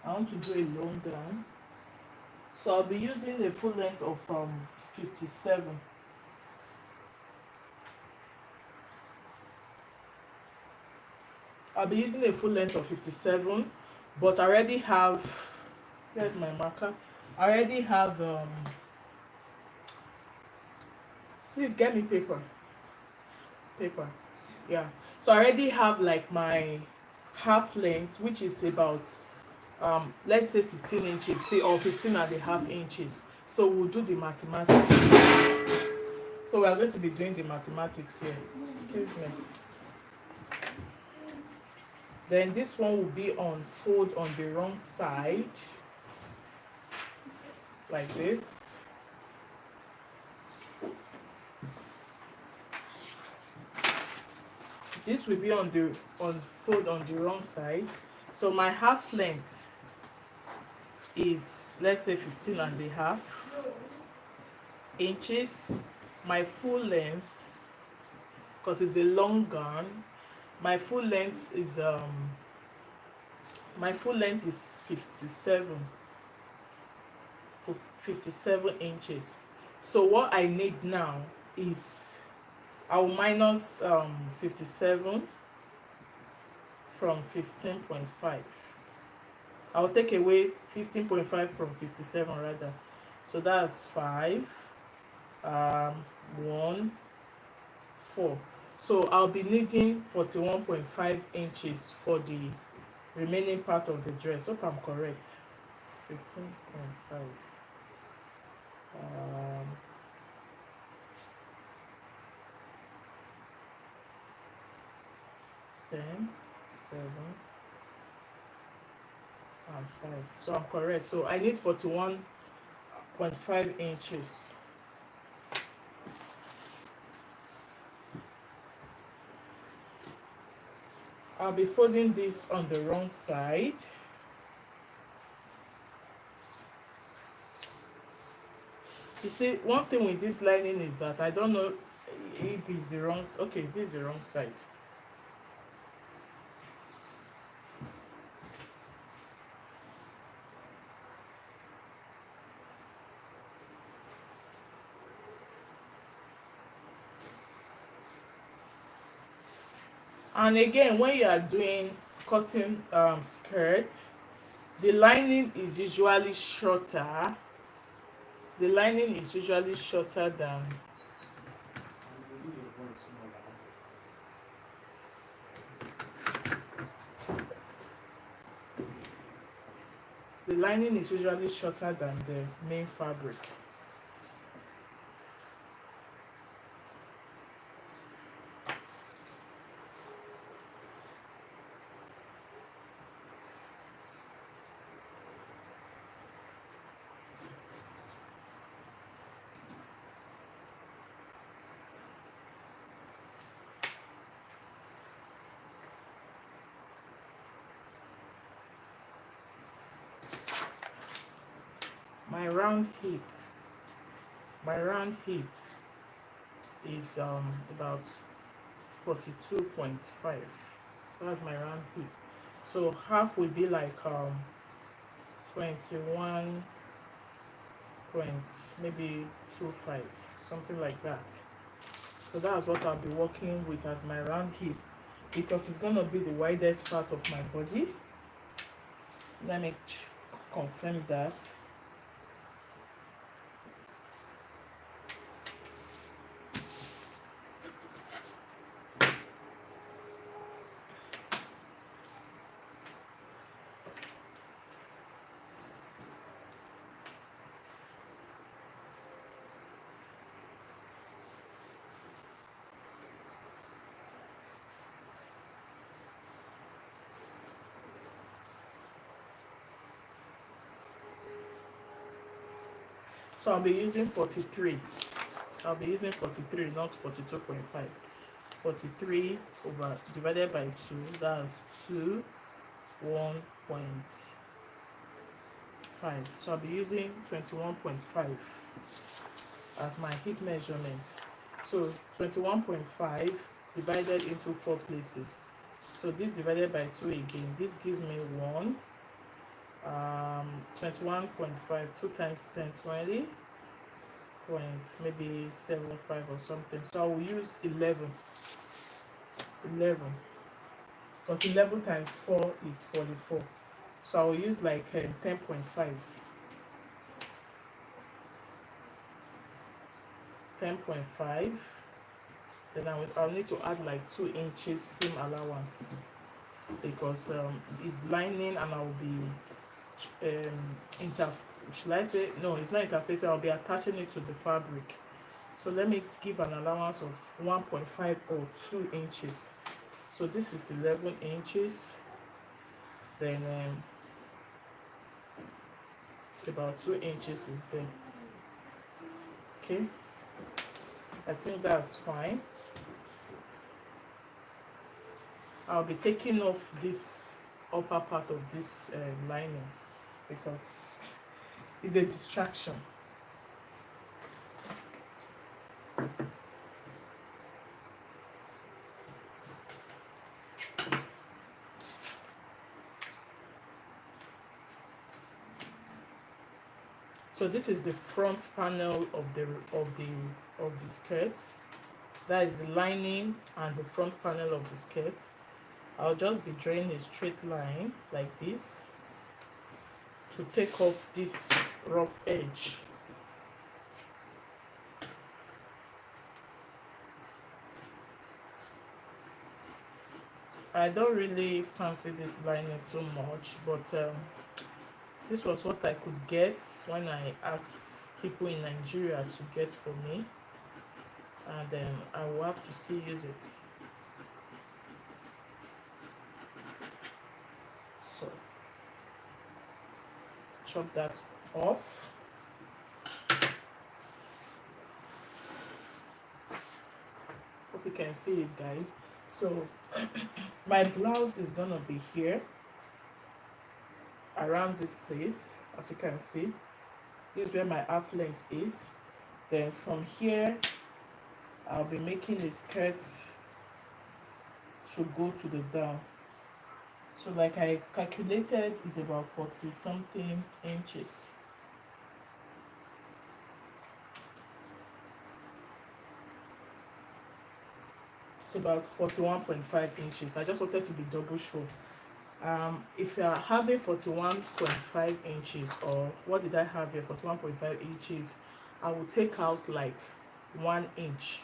I want to do a long gown. So I'll be using a full length of 57. I'll be using a full length of 57, but I already have, here's my marker. I already have, please get me paper. Yeah. So I already have like my half length, which is about, let's say 16 inches or 15.5 inches. So we'll do the mathematics. So we are going to be doing the mathematics here. Excuse me. Then this one will be on fold on the wrong side, like this. This will be on fold on the wrong side. So my half length is, let's say, 15.5 inches. My full length, because it's a long gown, my full length is 57 inches. So what I need now is, I'll minus 57 from 15.5. I'll take away 15.5 from 57 rather. So that's 5, 1, 4. So I'll be needing 41.5 inches for the remaining part of the dress. Hope I'm correct. 15.5. 10, 7, and 5. So I'm correct. So I need 41.5 inches. I'll be folding this on the wrong side. You see, one thing with this lining is that I don't know if it's the wrong, okay, this is the wrong side. And again, when you are doing cutting skirts, the lining is usually shorter. The lining is usually shorter than the lining is usually shorter than the main fabric. My round hip, my round hip is about 42.5. That's my round hip. So half will be like 21 point maybe 25, something like that. So that's what I'll be working with as my round hip, because it's gonna be the widest part of my body. Let me confirm that. So I'll be using 43. I'll be using 43, not 42.5. 43 over divided by 2, that's 2, 1.5. So I'll be using 21.5 as my hip measurement. So 21.5 divided into 4 places. So this divided by 2 again, this gives me 1. 21.5, 2 times 10, 20 point maybe 75 or something. So I will use 11, because 11 times 4 is 44. So I will use like 10.5. 10.5. Then I'll need to add like 2 inches seam allowance, because it's lining and I'll be should I say, no, it's not interfacing, I'll be attaching it to the fabric. So let me give an allowance of 1.5 or 2 inches. So this is 11 inches, then about 2 inches is there. Okay, I think that's fine. I'll be taking off this upper part of this lining, because it's a distraction. So this is the front panel of the skirt. That is the lining and the front panel of the skirt. I'll just be drawing a straight line like this to take off this rough edge. I don't really fancy this lining too much, but this was what I could get when I asked people in Nigeria to get for me, and then I will have to still use it. So chop that off. Hope you can see it, guys. So my blouse is gonna be here around this place. As you can see, this is where my half length is. Then from here I'll be making a skirt to go to the down. So like I calculated, is about 40 something inches. It's about 41.5 inches. I just wanted to be double sure. If you are having 41.5 inches, or what did I have here, 41.5 inches, I will take out like 1 inch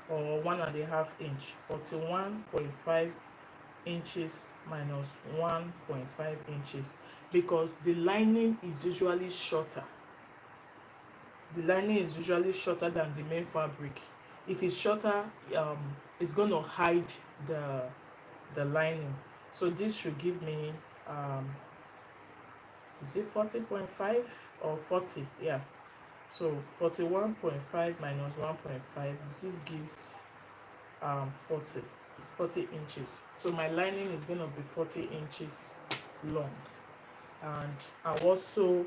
or 1.5 inch. 41.5 inches minus 1.5 inches, because the lining is usually shorter. The lining is usually shorter than the main fabric. If it's shorter, it's going to hide the lining. So this should give me is it 40.5 or 40? Yeah. So 41.5 minus 1.5, this gives 40 inches. So my lining is going to be 40 inches long. And I'll also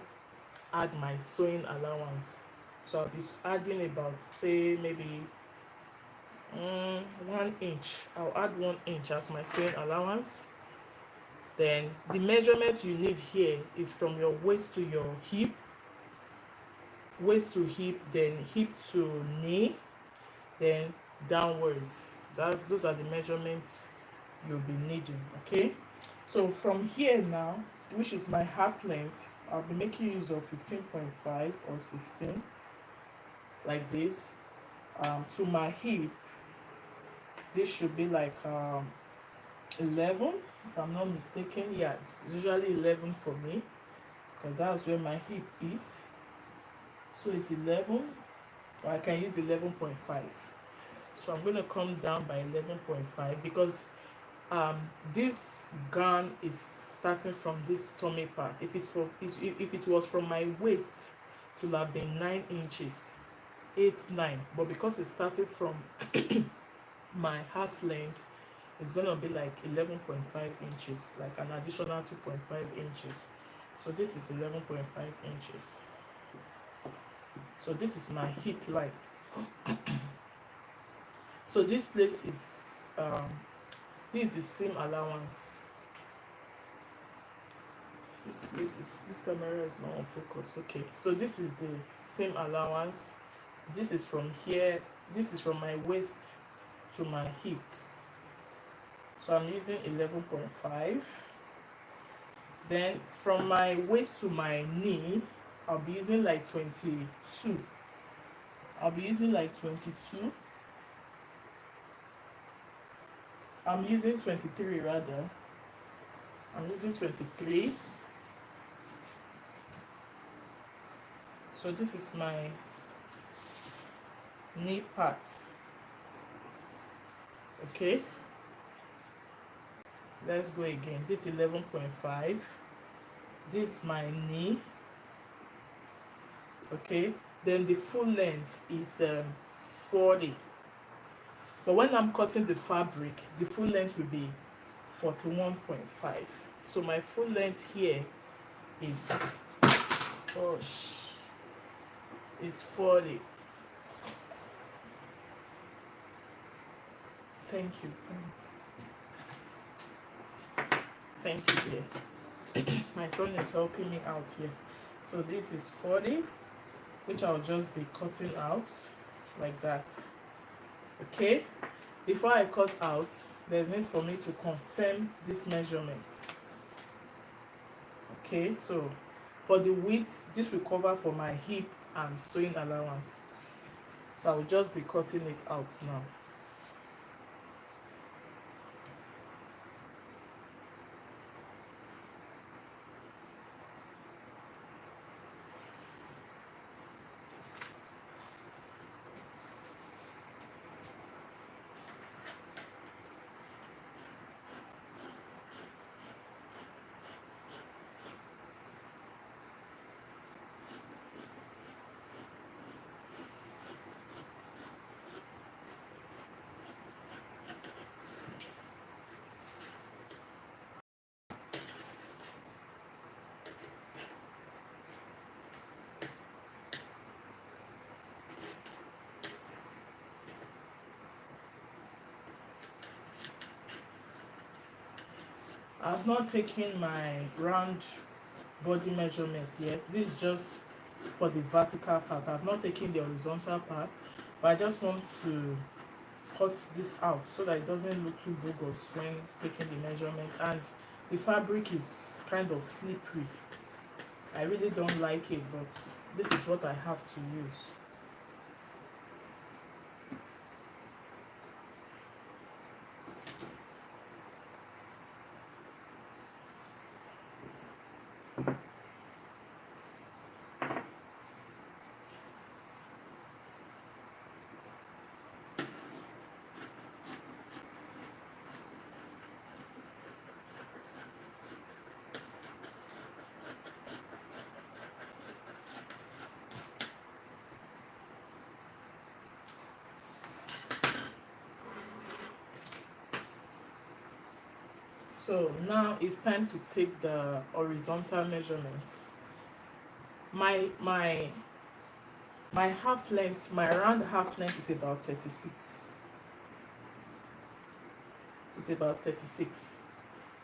add my sewing allowance. So I'll be adding about, say, maybe 1 inch. I'll add 1 inch as my sewing allowance. Then the measurement you need here is from your waist to your hip, waist to hip, then hip to knee, then downwards. Those are the measurements you'll be needing. Okay, so from here now, which is my half length, I'll be making use of 15.5 or 16, like this. To my hip, this should be like 11, if I'm not mistaken. Yeah, it's usually 11 for me, because that's where my hip is. So it's 11, or I can use 11.5. So I'm going to come down by 11.5, because this gown is starting from this tummy part. If it was from my waist, it would have been 9 inches, 8-9, but because it's starting from my half length, it's gonna be like 11.5 inches, like an additional 2.5 inches. So this is 11.5 inches. So this is my hip line. So this place is this is the seam allowance. This camera is not on focus. Okay, so this is the seam allowance. This is from here, this is from my waist to my hip. So I'm using 11.5. Then from my waist to my knee, I'll be using like 22. I'm using 23 rather. I'm using 23. So this is my knee part. Okay, let's go again. This 11.5. This is my knee. Okay, then the full length is 40. But when I'm cutting the fabric, the full length will be 41.5. So my full length here is is 40. Thank you. Thank you, dear. My son is helping me out here. So this is 40, which I'll just be cutting out like that. Okay, before I cut out, there's need for me to confirm this measurement. Okay, so for the width, this will cover for my hip and sewing allowance. So I will just be cutting it out now. I've not taken my round body measurement yet. This is just for the vertical part. I've not taken the horizontal part, but I just want to cut this out so that it doesn't look too bogus when taking the measurement. And the fabric is kind of slippery. I really don't like it, but this is what I have to use. So now it's time to take the horizontal measurement. My half length, my round half length is about 36. It's about 36.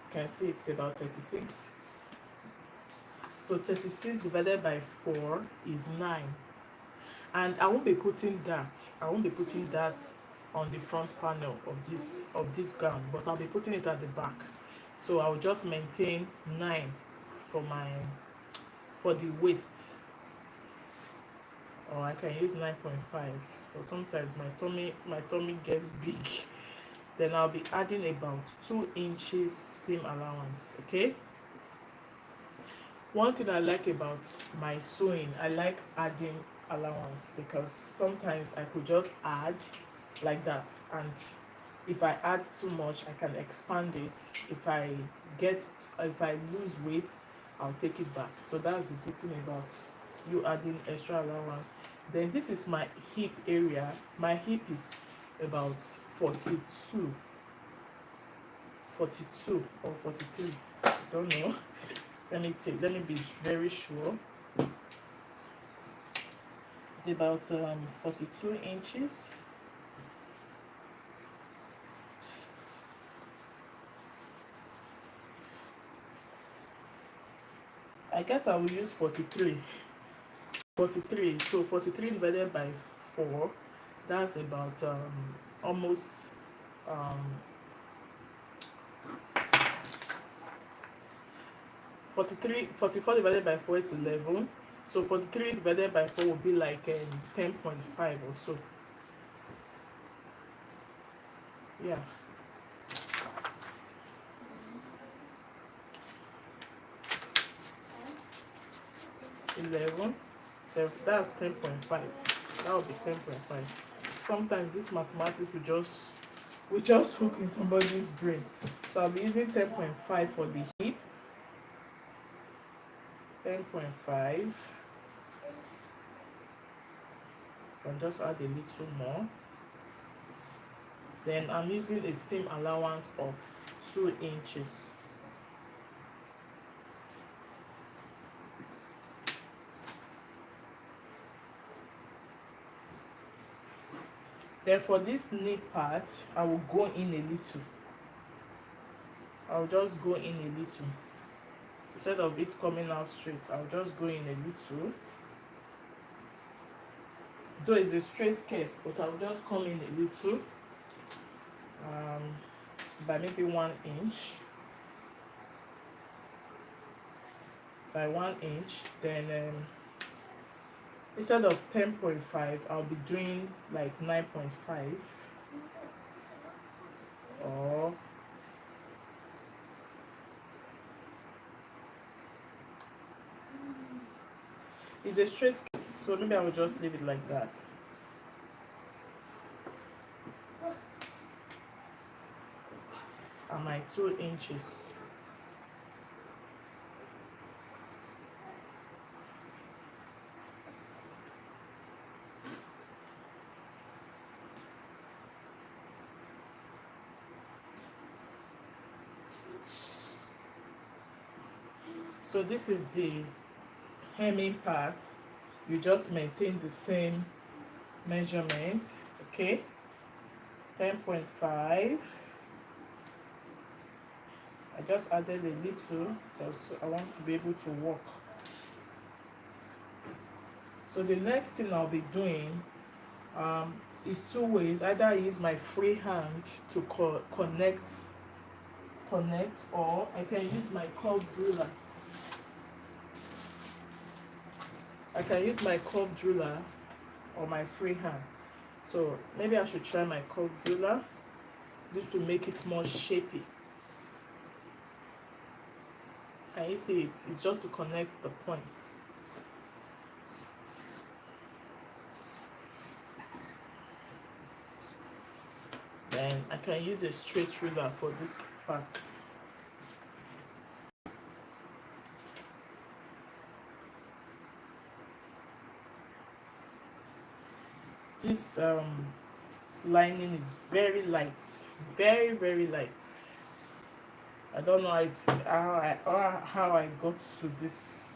You can see it's about 36. So 36 divided by 4 is 9. And I won't be putting that. I won't be putting that on the front panel of this gown, but I'll be putting it at the back. So I'll just maintain 9 for the waist, or I can use 9.5. But sometimes my tummy gets big. Then I'll be adding about 2 inches seam allowance. Okay. One thing I like about my sewing, I like adding allowance, because sometimes I could just add like that, and if I add too much I can expand it. If I lose weight, I'll take it back. So that's the good thing about you adding extra allowance. Then this is my hip area. My hip is about 42 or 43, I don't know. Let me be very sure. It's about 42 inches. I guess I will use 43. So 43 divided by 4, that's about almost 44 divided by 4 is 11. So 43 divided by 4 will be like 10.5 or so. Yeah. That's 10.5. That will be 10.5. Sometimes this mathematics will just hook in somebody's brain. So I'll be using 10.5 for the hip. 10.5. I'll just add a little more. Then I'm using a seam allowance of 2 inches. Then for this knee part, I will go in a little. I'll just go in a little. Instead of it coming out straight, I'll just go in a little. Though it's a straight skirt, but I'll just come in a little. By maybe 1 inch. By 1 inch. Then instead of 10.5, I'll be doing like 9.5. Or it's a straight skirt, so maybe I will just leave it like that. And my 2 inches. So this is the hemming part. You just maintain the same measurement. Okay, 10.5. I just added a little because I want to be able to walk. So the next thing I'll be doing is two ways. Either I use my free hand to connect, or I can use my curved ruler. I can use my curved ruler or my free hand. So maybe I should try my curved ruler. This will make it more shapy. Can you see it? It's just to connect the points. Then I can use a straight ruler for this part. This lining is very light, very light. I don't know how I got to this.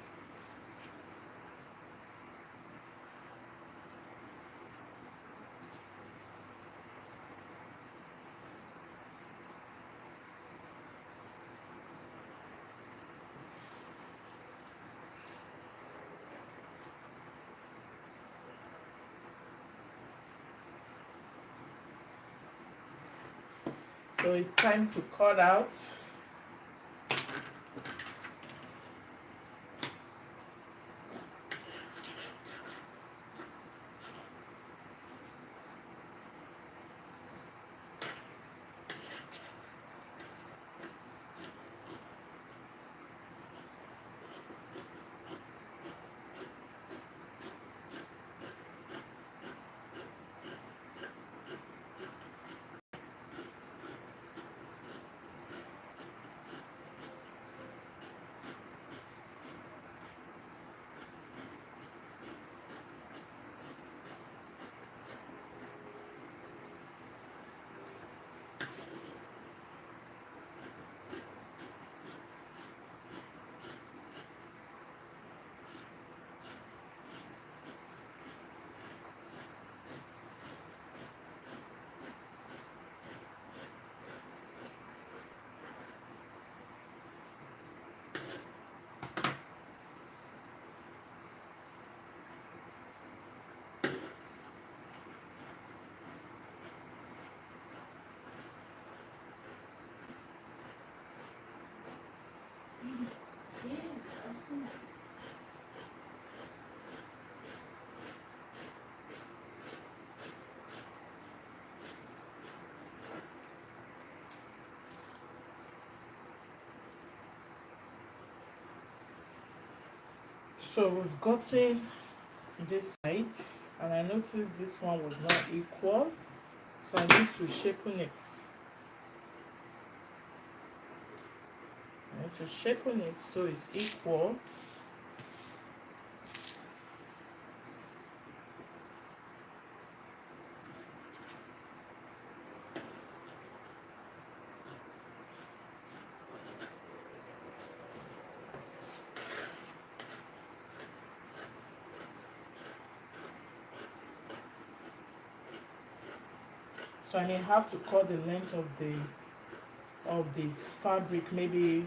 So it's time to cut out. So we've gotten this side, and I noticed this one was not equal, so I need to sharpen it. I need to sharpen it so it's equal. So I may have to cut the length of this fabric maybe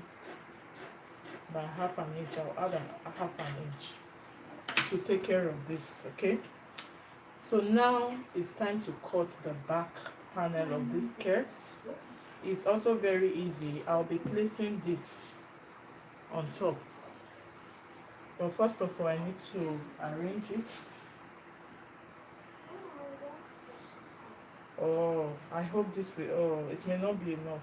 by half an inch, or add a half an inch to take care of this. Okay, so now it's time to cut the back panel of this skirt. It's also very easy. I'll be placing this on top, but first of all I need to arrange it. Oh, I hope this will, oh, it may not be enough.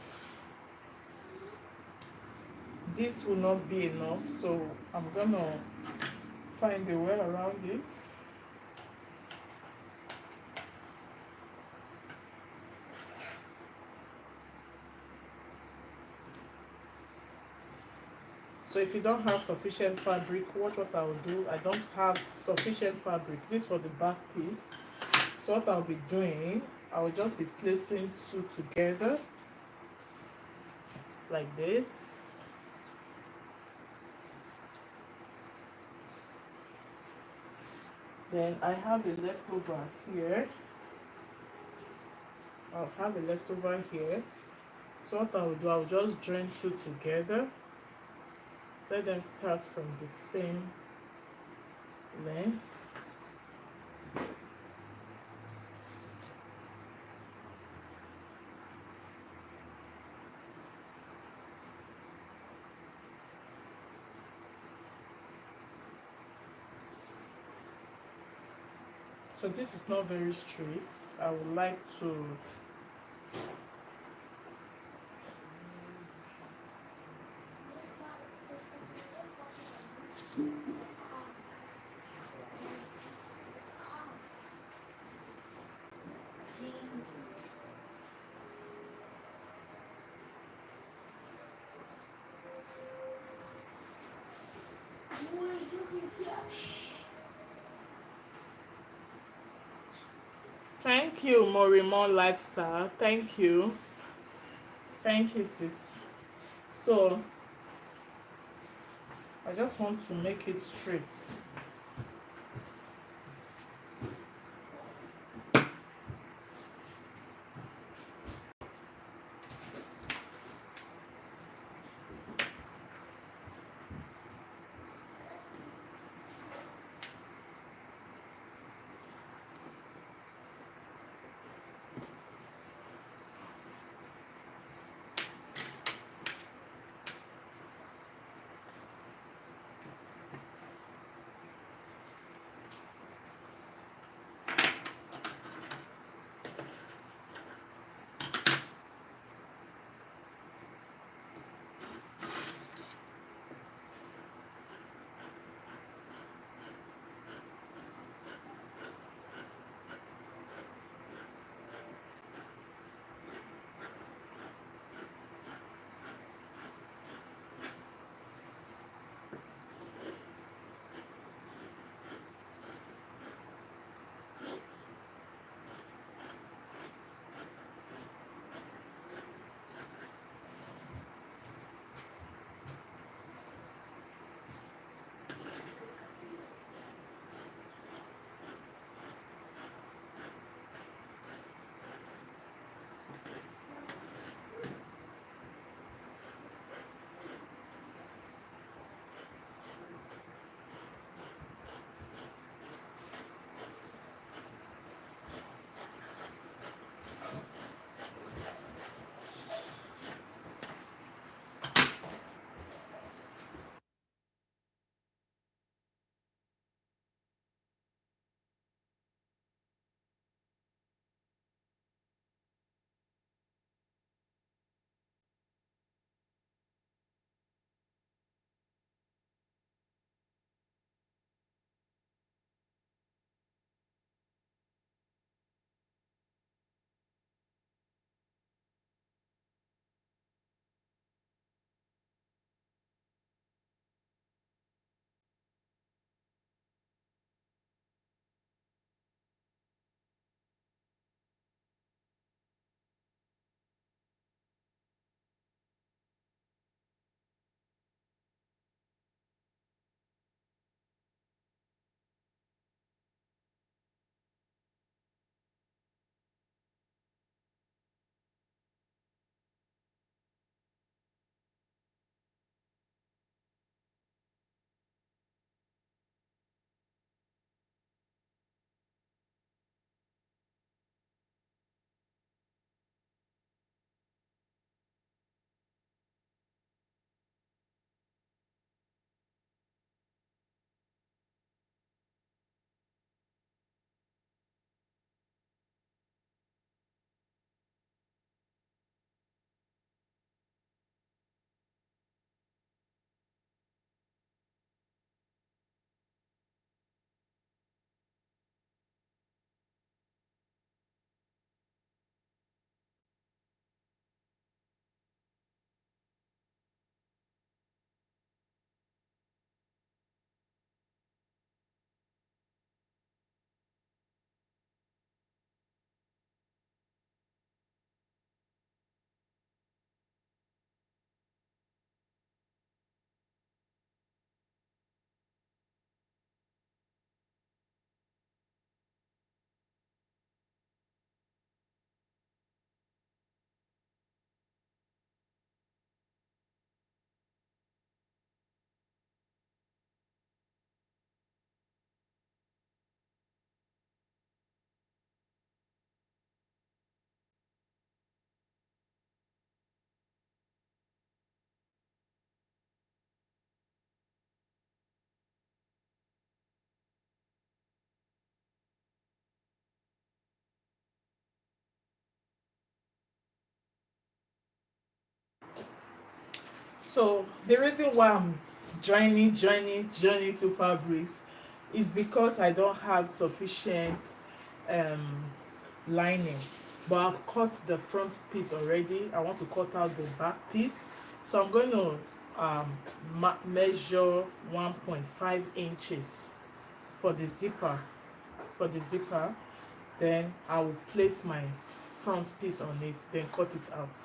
This will not be enough, so I'm gonna find a way around it. So if you don't have sufficient fabric, watch what I will do. I don't have sufficient fabric. This for the back piece. So what I'll be doing, I will just be placing two together like this. Then I have a leftover here. I'll have a leftover here. So what I will do, I'll just join two together. Let them start from the same length. So this is not very straight. I would like to thank you, Morimon Lifestyle. Thank you. Thank you, sis. So I just want to make it straight. So the reason why I'm joining two fabrics is because I don't have sufficient um, lining, but I've cut the front piece already. I want to cut out the back piece, so I'm going to measure 1.5 inches for the zipper. Then I will place my front piece on it, then cut it out.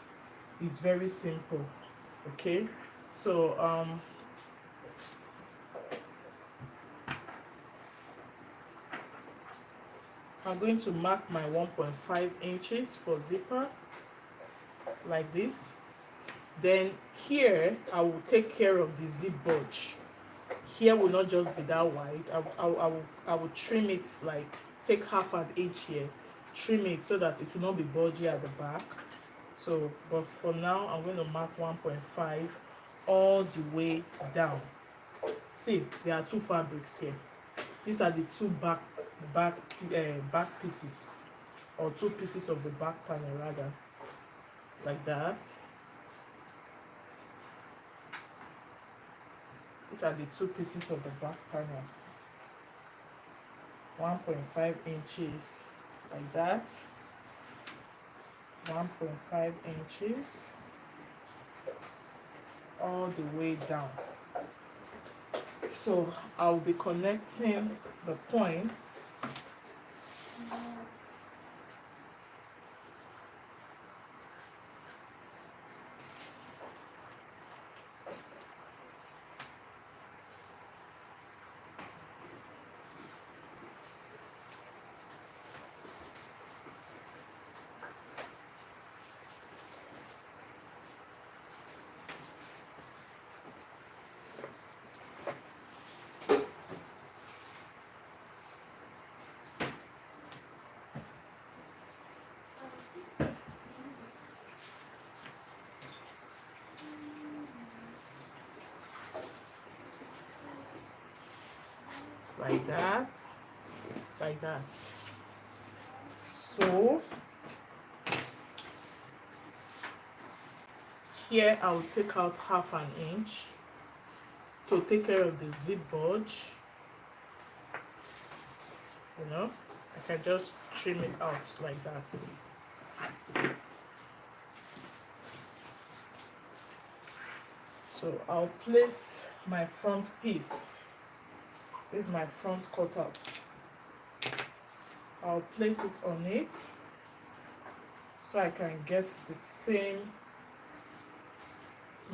It's very simple. Okay, so I'm going to mark my 1.5 inches for zipper like this. Then here I will take care of the zip bulge. Here will not just be that wide. I will trim it, like take half an inch here, trim it so that it will not be bulgy at the back. So but for now I'm going to mark 1.5 all the way down. See, there are two fabrics here. These are the two back pieces, or two pieces of the back panel rather, like that. These are the two pieces of the back panel. 1.5 inches like that. 1.5 inches all the way down. So I'll be connecting the points like that, like that. So here I will take out half an inch to take care of the zip bulge. You know, I can just trim it out like that. So I'll place my front piece. This is my front cutout. I'll place it on it so I can get the same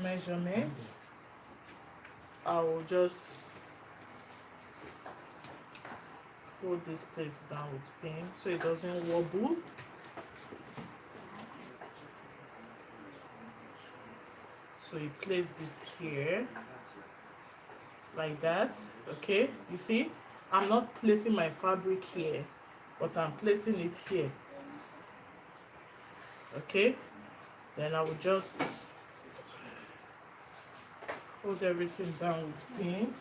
measurement. I will just hold this place down with pin so it doesn't wobble. So you place this here like that. Okay, you see, I'm not placing my fabric here, but I'm placing it here. Okay, then I will just hold everything down with pin.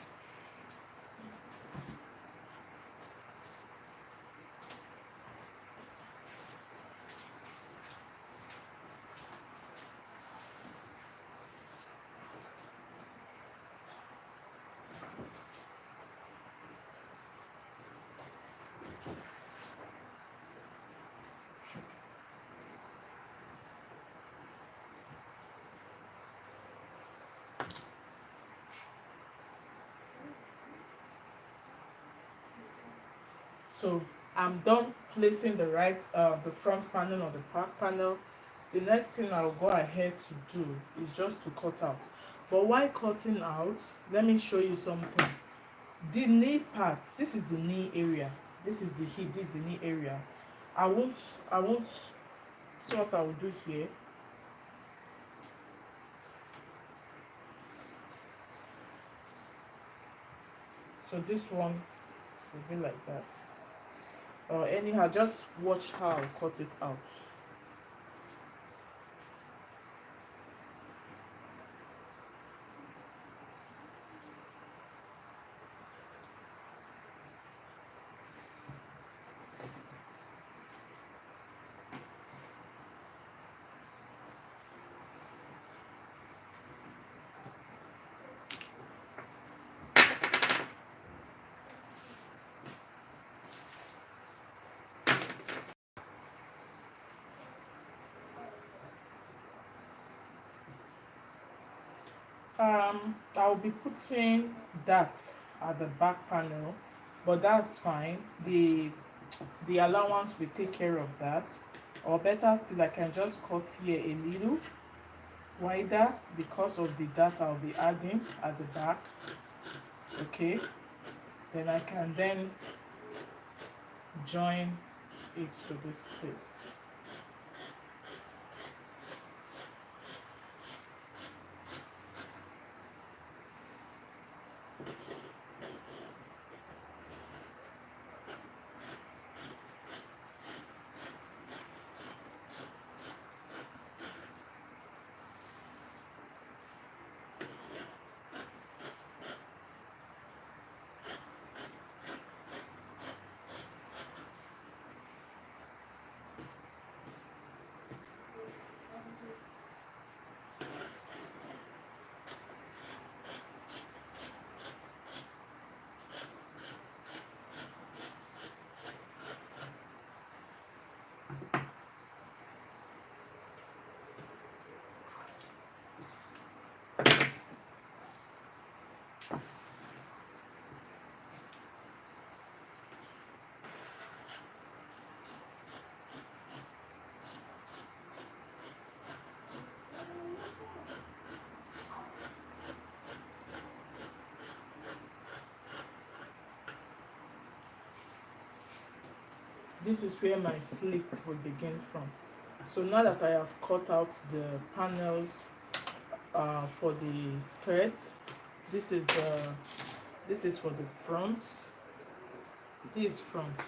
So I'm done placing the front panel on the back panel. The next thing I'll go ahead to do is just to cut out. But while cutting out, let me show you something. The knee part, this is the knee area. This is the hip, this is the knee area. I won't, see what I will do here. So this one will be like that. Or anyhow, just watch how I cut it out. I'll be putting that at the back panel, but that's fine. The allowance will take care of that. Or better still, I can just cut here a little wider because of the dart I'll be adding at the back. Okay, then I can then join it to this place. This is where my slits will begin from. So now that I have cut out the panels for the skirt, this is for the front. This front.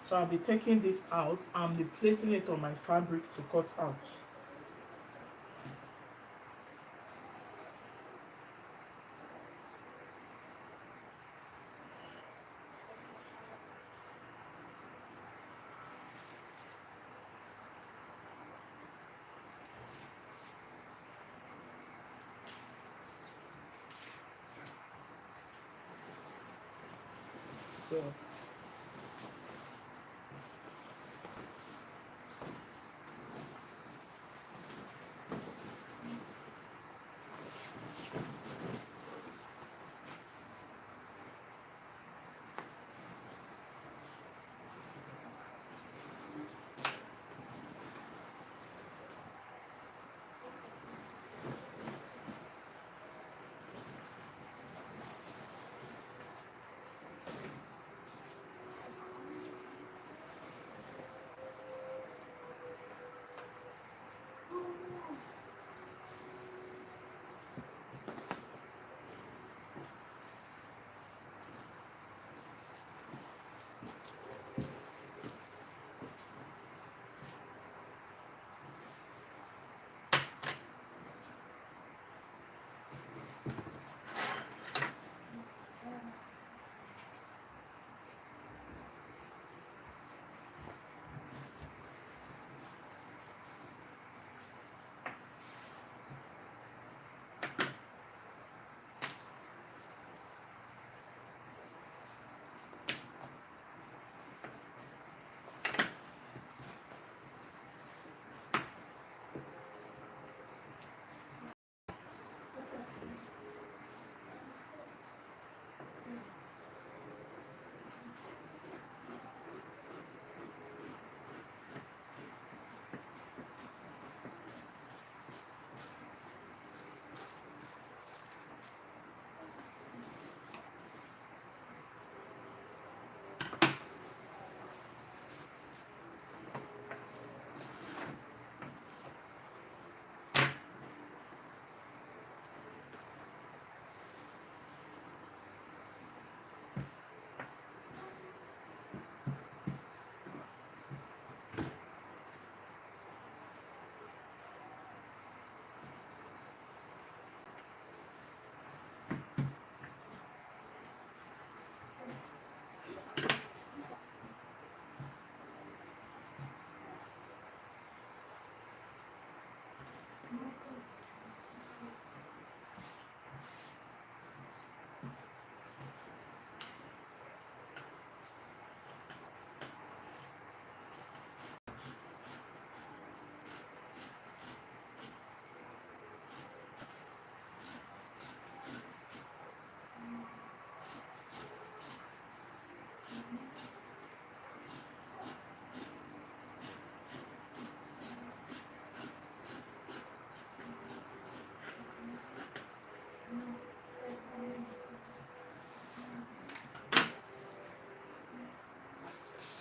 So I'll be taking this out and be placing it on my fabric to cut out. So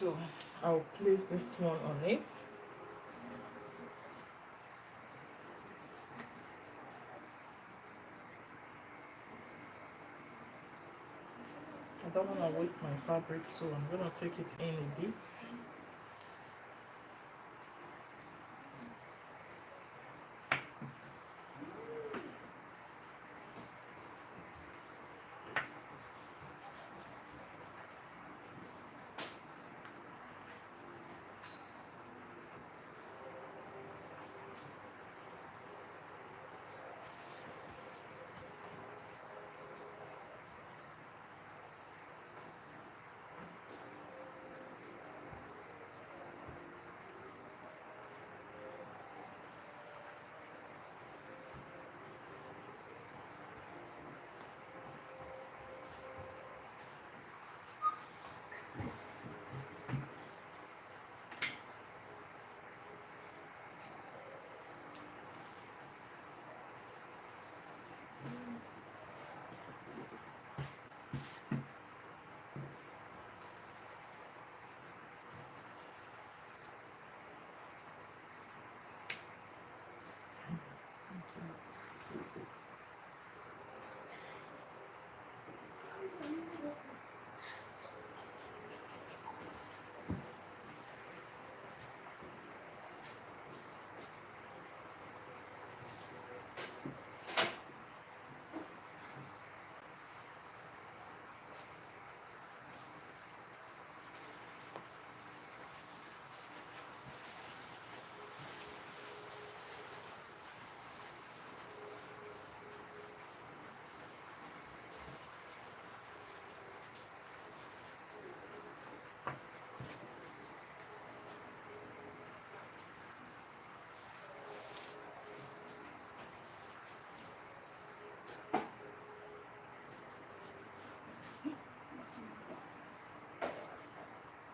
So I'll place this one on it. I don't want to waste my fabric, so I'm going to take it in a bit.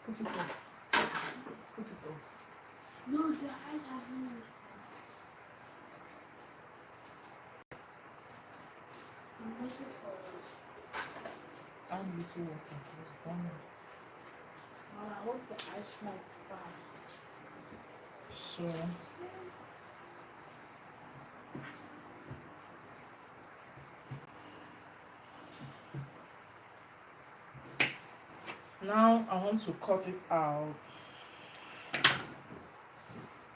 Put it off. Put it off. No, the eyes hasn't. Add little water. It's burning. Oh, I hope the ice melt fast. So now I want to cut it out.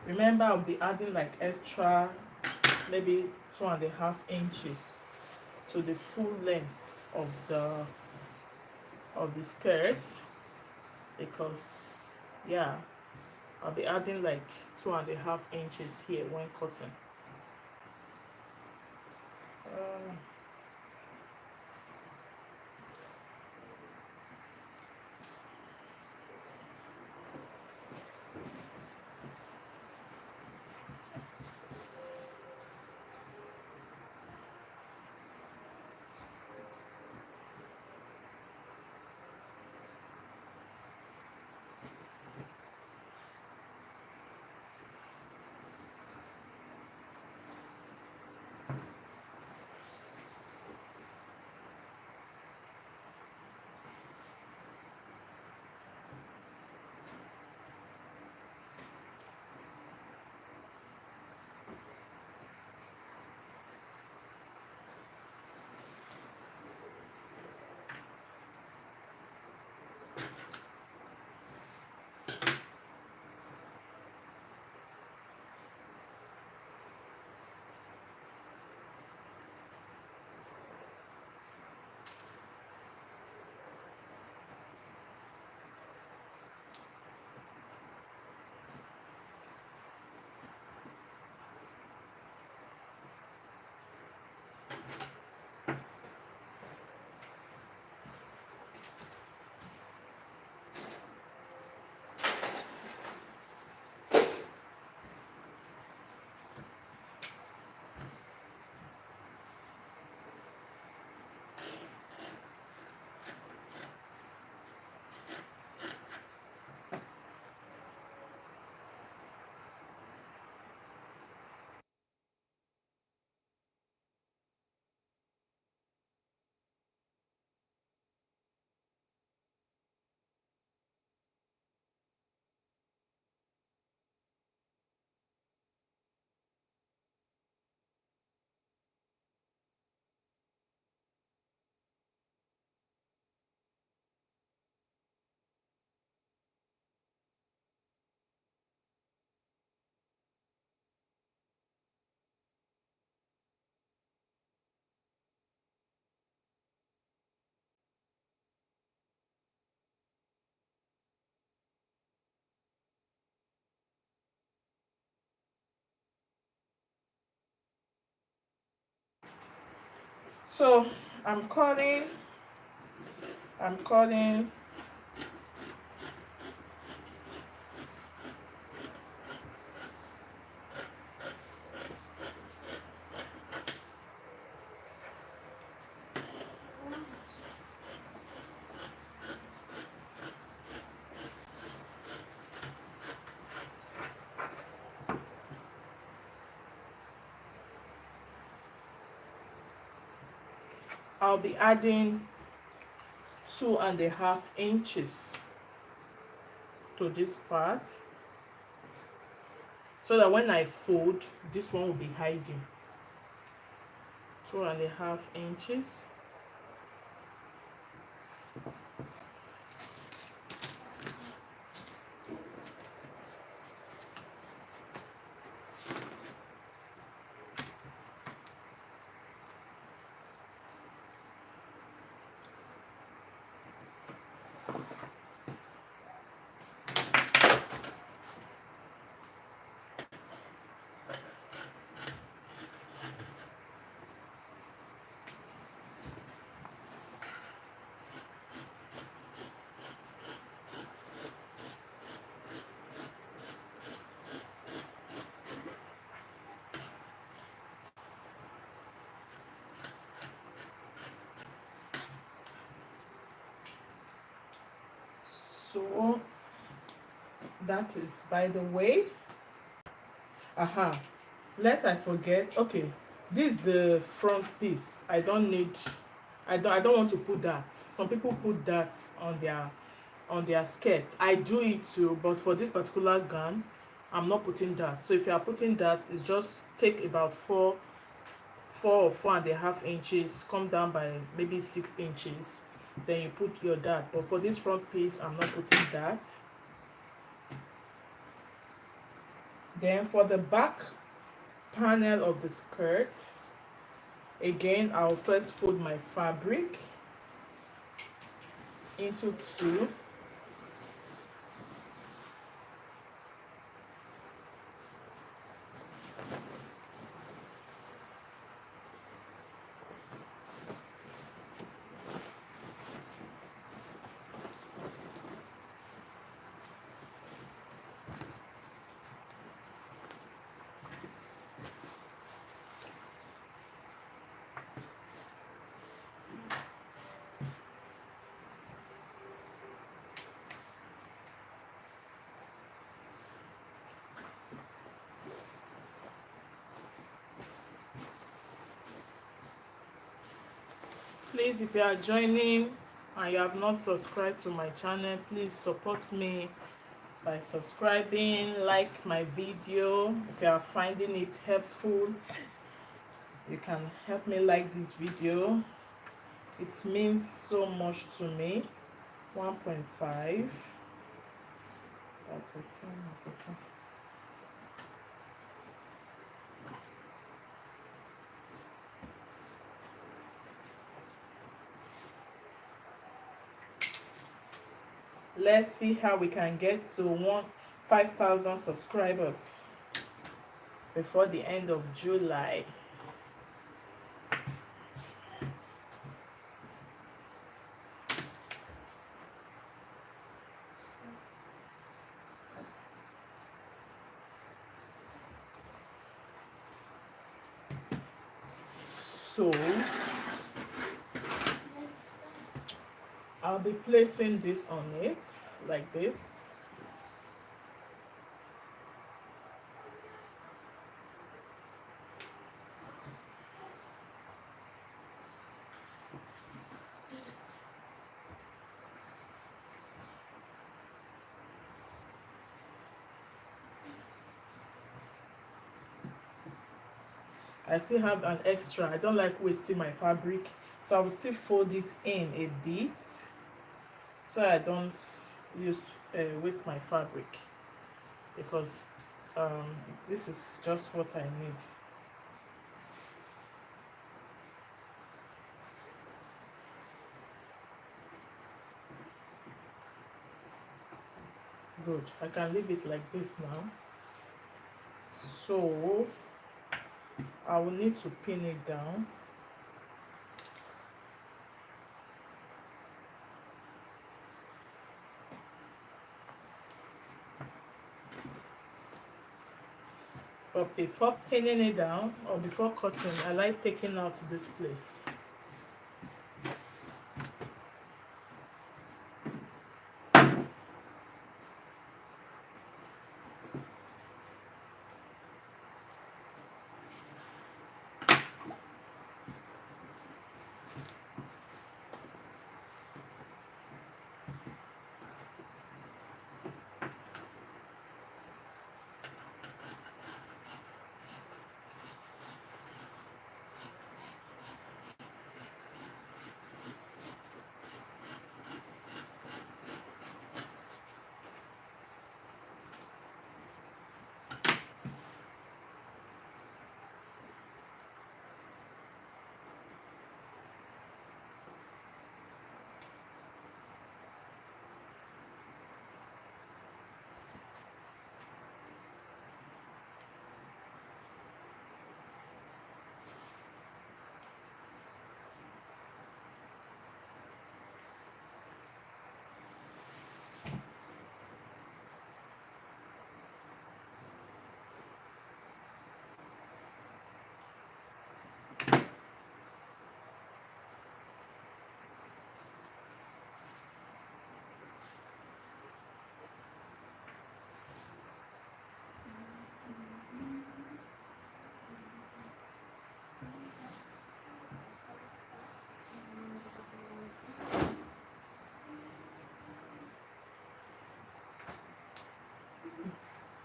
Remember, I'll be adding like extra, maybe 2.5 inches to the full length of the skirt, because yeah, I'll be adding like 2.5 inches here when cutting. Uh, So I'm cutting. I'll be adding 2.5 inches to this part, so that when I fold, this one will be hiding. 2.5 inches. So that is, by the way. Lest I forget. Okay, this is the front piece. I don't want to put that. Some people put that on their skirts. I do it too, but for this particular gown, I'm not putting that. So if you are putting that, it's just take about four or 4.5 inches, come down by maybe 6 inches, then you put your that. But for this front piece, I'm not putting that. Then for the back panel of the skirt, again, I'll first fold my fabric into two. Please, if you are joining and you have not subscribed to my channel, please support me by subscribing, like my video. If you are finding it helpful, you can help me like this video. It means so much to me. 1.5. Let's see how we can get to 5,000 subscribers before the end of July. So I'll be placing this on it like this. I still have an extra. I don't like wasting my fabric, so I will still fold it in a bit so I don't waste my fabric, because this is just what I need. Good. I can leave it like this now. So I will need to pin it down. But before pinning it down or before cutting, I like taking out this place.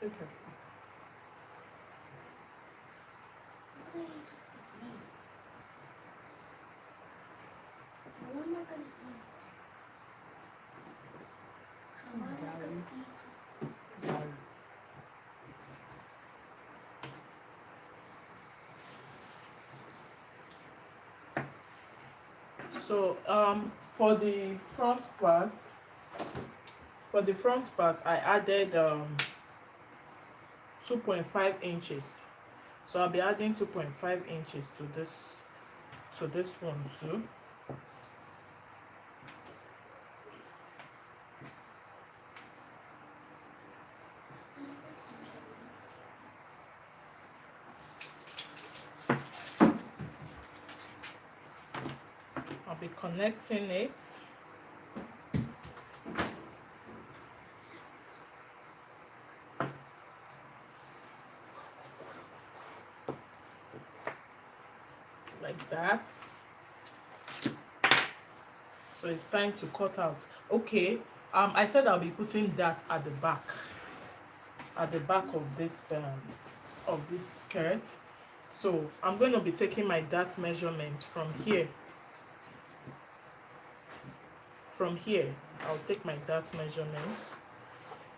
Okay. What am I gonna eat? What am I gonna eat? So for the front part, I added 2.5 inches. So I'll be adding 2.5 inches to this one too. I'll be connecting it. Like that. So it's time to cut out. Okay, I said I'll be putting that at the back of this skirt. So I'm going to be taking my dart measurement from here. From here, I'll take my dart measurements.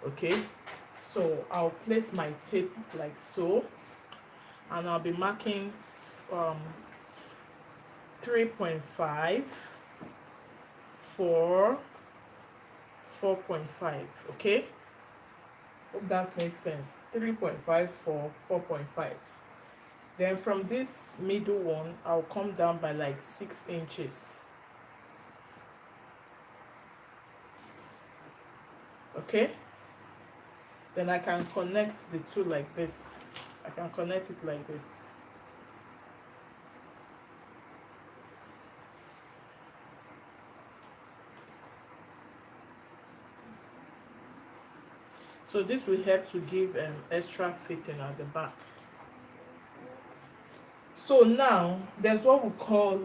Okay, so I'll place my tape like so, and I'll be marking 3.5 for 4.5. Okay, hope that makes sense. 3.5 for 4.5. Then from this middle one, I'll come down by like 6 inches. Okay, then I can connect the two like this. I can connect it like this. So this will help to give extra fitting at the back. So now there's what we call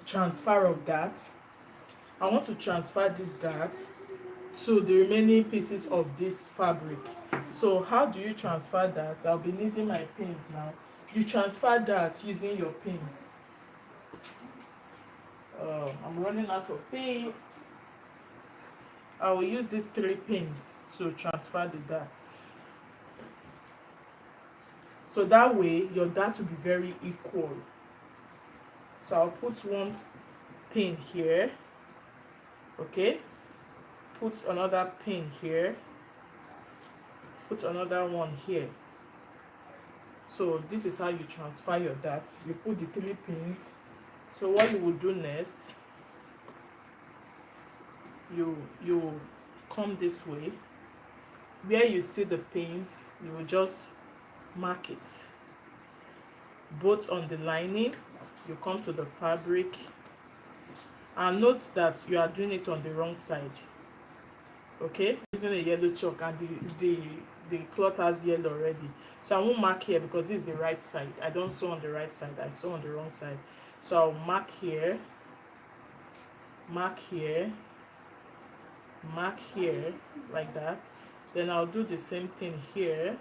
transfer of dart. I want to transfer this dart to the remaining pieces of this fabric. So how do you transfer that? I'll be needing my pins now. You transfer that using your pins. I'm running out of pins. I will use these 3 pins to transfer the darts. So that way your dart will be very equal. So I'll put one pin here. Okay, put another pin here, put another one here. So this is how you transfer your dart. You put the 3 pins. So what you will do next, you come this way. Where you see the pins, you will just mark it both on the lining. You come to the fabric and note that you are doing it on the wrong side. Okay, using a yellow chalk, and the cloth has yellow already, so I won't mark here because this is the right side. I don't sew on the right side, I sew on the wrong side. So I'll mark here, mark here, mark here, like that. Then I'll do the same thing here.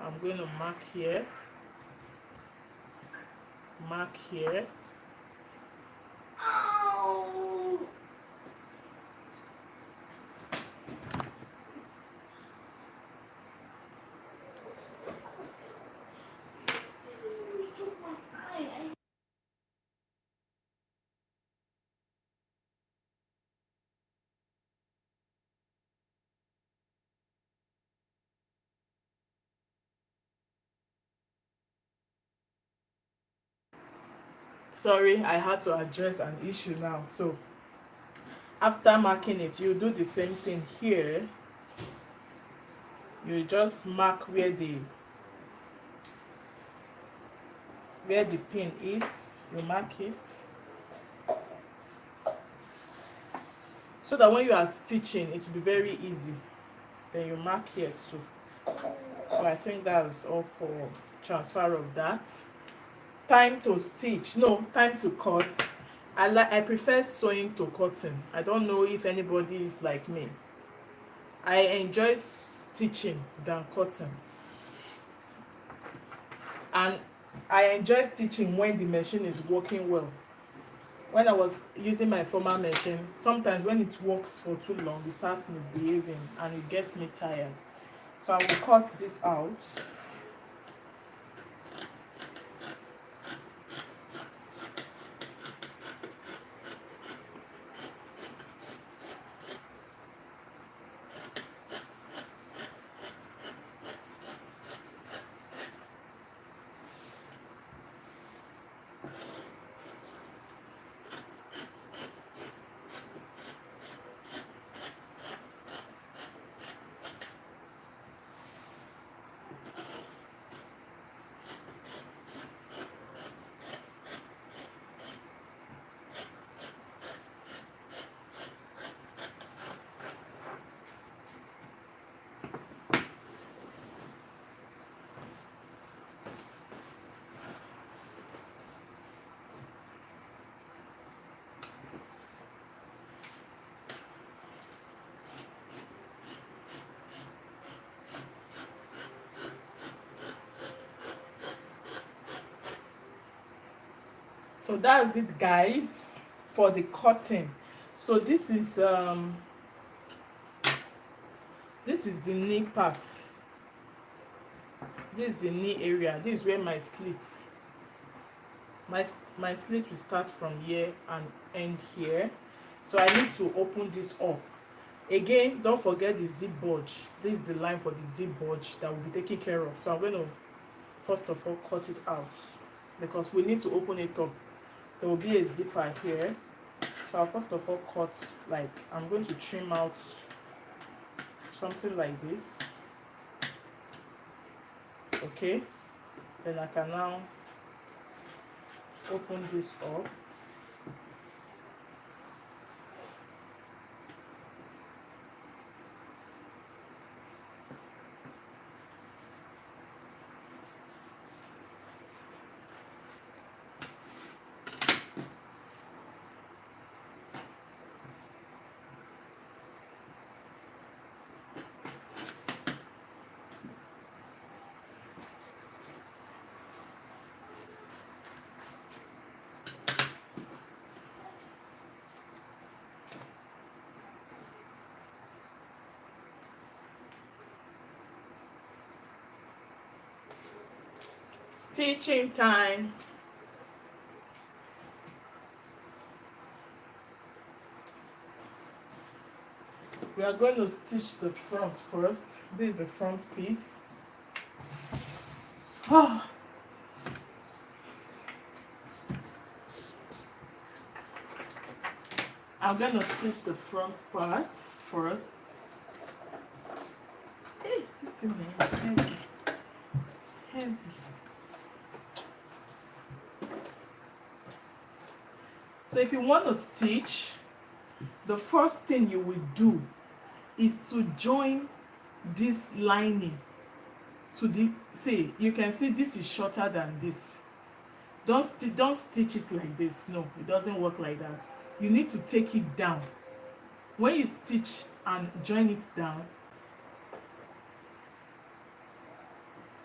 I'm going to mark here, mark here. Ow! You took my eye. Sorry, I had to address an issue now. So after marking it, you do the same thing here. You just mark where the pin is. You mark it so that when you are stitching, it will be very easy. Then you mark here too. So I think that's all for transfer of that. Time to stitch, no, time to cut. I prefer sewing to cutting. I don't know if anybody is like me. I enjoy stitching than cutting, and I enjoy stitching when the machine is working well. When I was using my former machine, sometimes when it works for too long, it starts misbehaving and it gets me tired. So I will cut this out. So that's it, guys, for the cutting. So this is the knee part. This is the knee area. This is where my slits, my slit will start from here and end here. So I need to open this up. Again, don't forget the zip bulge. This is the line for the zip bulge that will be taken care of. So I'm going to first of all cut it out because we need to open it up. There will be a zipper here. So I'll first of all cut, like, I'm going to trim out something like this. Okay, then I can now open this up. Stitching time. We are going to stitch the front first. This is the front piece. Oh. I'm going to stitch the front part first. Hey, this thing is heavy. It's heavy. So if you want to stitch, the first thing you will do is to join this lining to the, see, you can see this is shorter than this. Don't stitch it like this. No, it doesn't work like that. You need to take it down. When you stitch and join it down,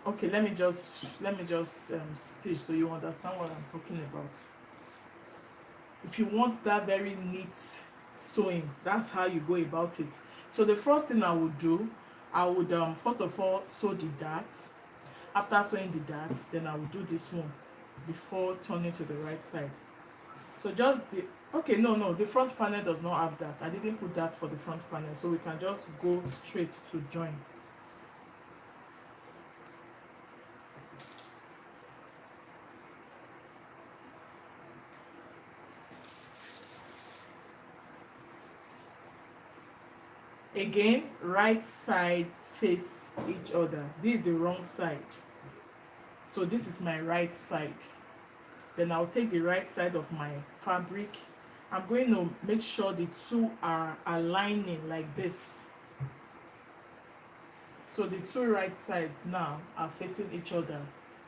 okay, let me just stitch so you understand what I'm talking about. If you want that very neat sewing, that's how you go about it. So the first thing I would do, I would first of all sew the darts. After sewing the darts, then I will do this one before turning to the right side. So just the, okay, no, the front panel does not have that. I didn't put that for the front panel, so we can just go straight to join. Again, right side face each other. This is the wrong side, so this is my right side. Then I'll take the right side of my fabric. I'm going to make sure the two are aligning like this. So the two right sides now are facing each other,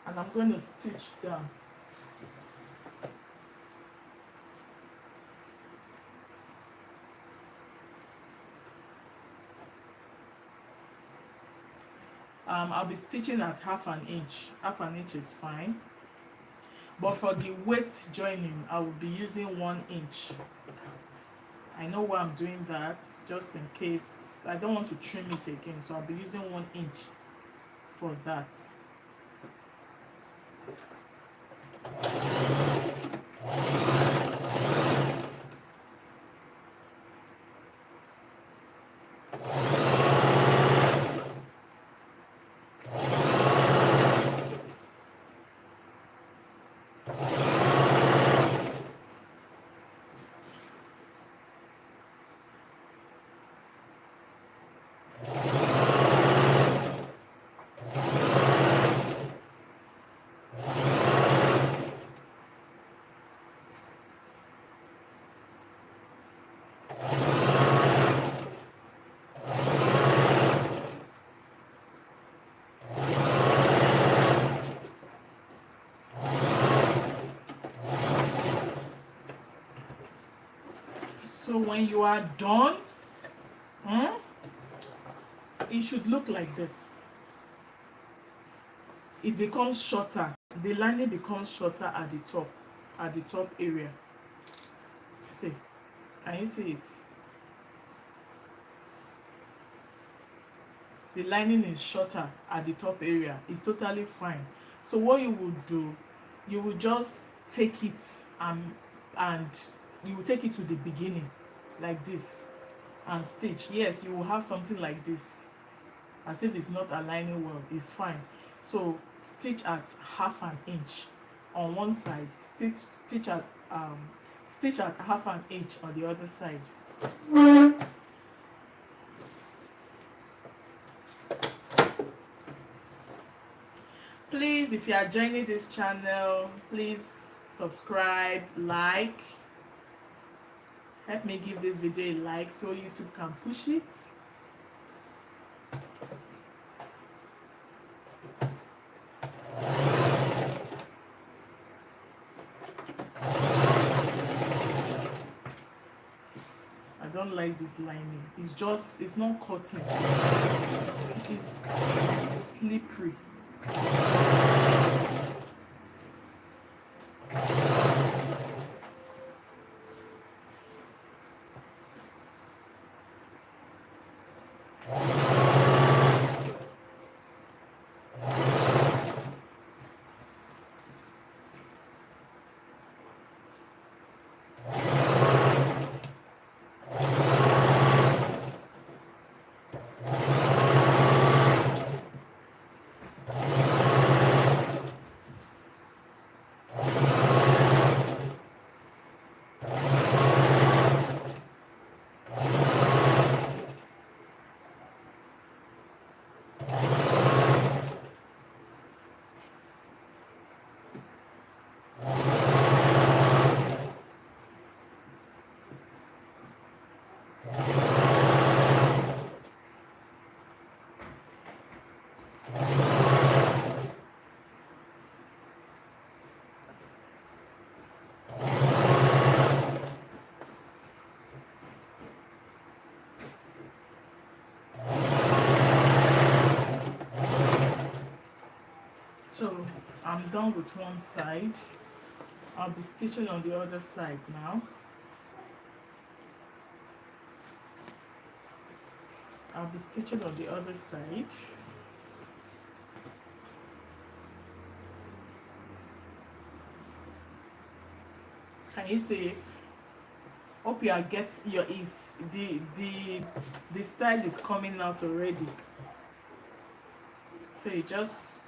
and I'm going to stitch down. I'll be stitching at half an inch. Half an inch is fine. But for the waist joining, I will be using 1 inch. I know why I'm doing that, just in case. I don't want to trim it again, so I'll be using 1 inch for that. So when you are done, it should look like this. It becomes shorter. The lining becomes shorter at the top area. See, can you see it? The lining is shorter at the top area. It's totally fine. So what you would do, you will just take it and you will take it to the beginning like this and stitch. Yes, you will have something like this, as if it's not aligning well. It's fine. So stitch at half an inch on one side, stitch at half an inch on the other side. Please, if you are joining this channel, please subscribe, like. Help me give this video a like so YouTube can push it. I don't like this lining. It's not cutting. It's slippery. So I'm done with one side. I'll be stitching on the other side now. I'll be stitching on the other side. Can you see it? Hope you are getting your is the style is coming out already. So you just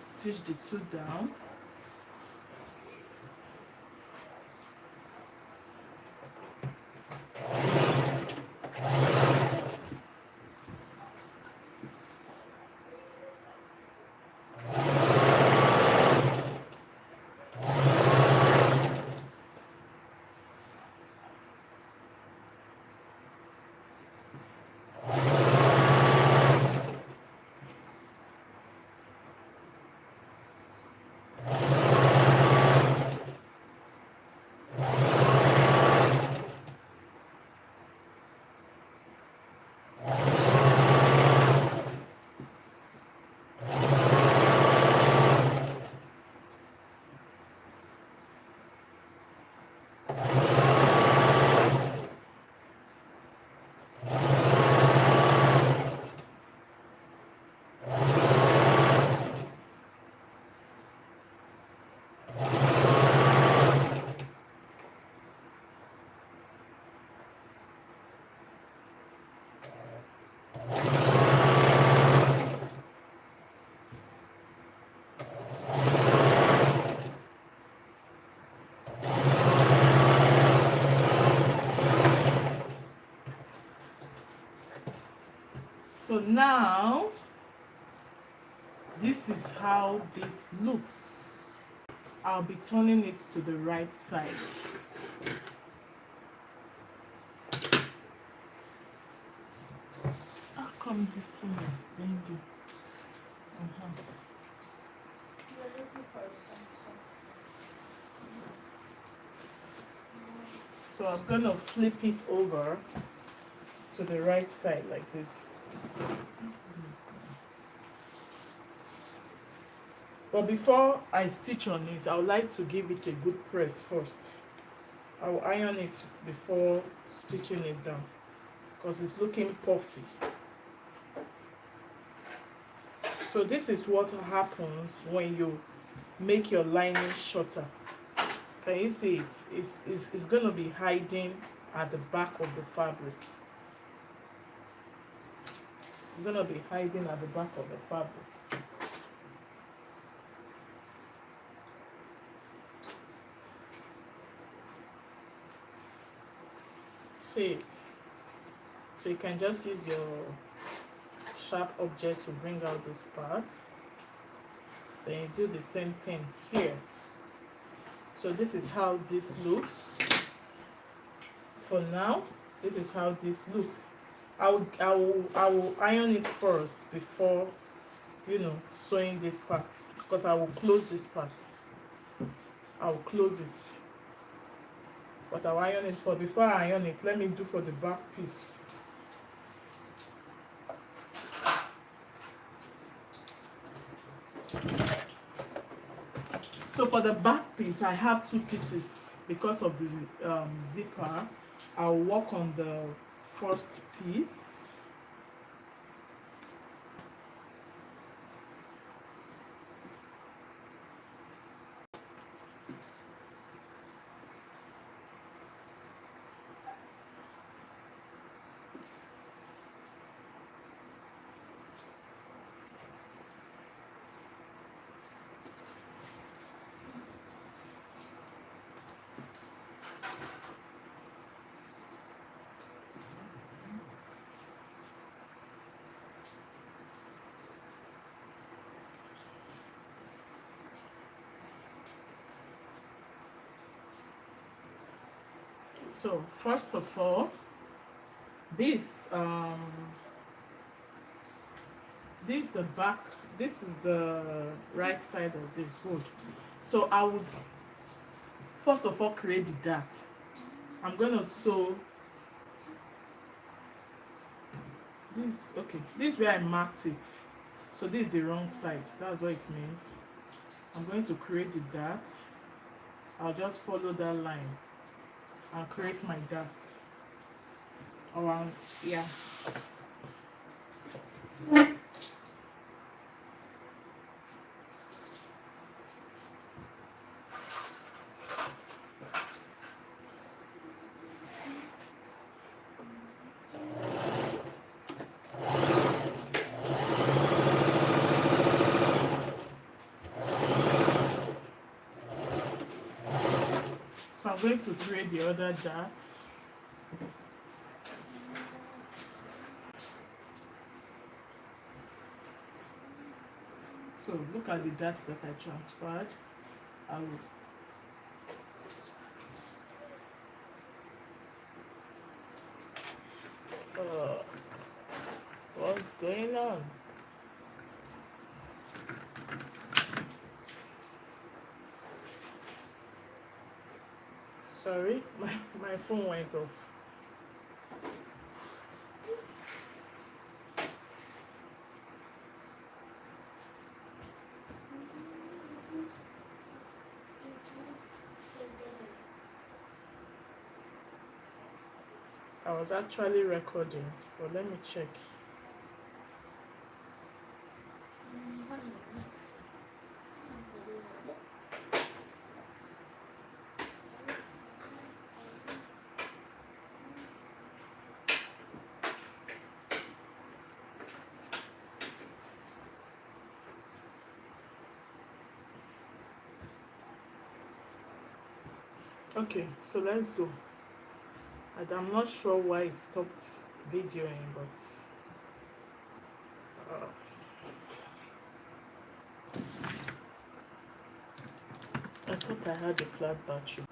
stitch the two down. So now this is how this looks. I'll be turning it to the right side. How come this thing is bending? You're looking for something. So I'm gonna flip it over to the right side like this. But before I stitch on it, I would like to give it a good press first. I will iron it before stitching it down because it's looking puffy. So this is what happens when you make your lining shorter. Can you see it? It's going to be hiding at the back of the fabric. It's going to be hiding at the back of the fabric. See it? So you can just use your sharp object to bring out this part. Then you do the same thing here. So this is how this looks. For now, this is how this looks. I will iron it first before, sewing this part, because I will close this part. I will close it. But I'll iron it for before I iron it. Let me do for the back piece. So for the back piece, I have two pieces because of the zipper. I'll work on the first piece. So first of all, this this the back, this is the right side of this hood. So I would first of all create the dart. I'm gonna sew this. Okay, this is where I marked it. So this is the wrong side. That's what it means. I'm going to create the dart. I'll just follow that line and create my darts around here. So I'm going to create the other darts. So look at the darts that I transferred. I will what's going on? Sorry, my phone went off. I was actually recording, but let me check. Okay, so let's go. And I'm not sure why it stopped videoing, but I thought I had a flat battery.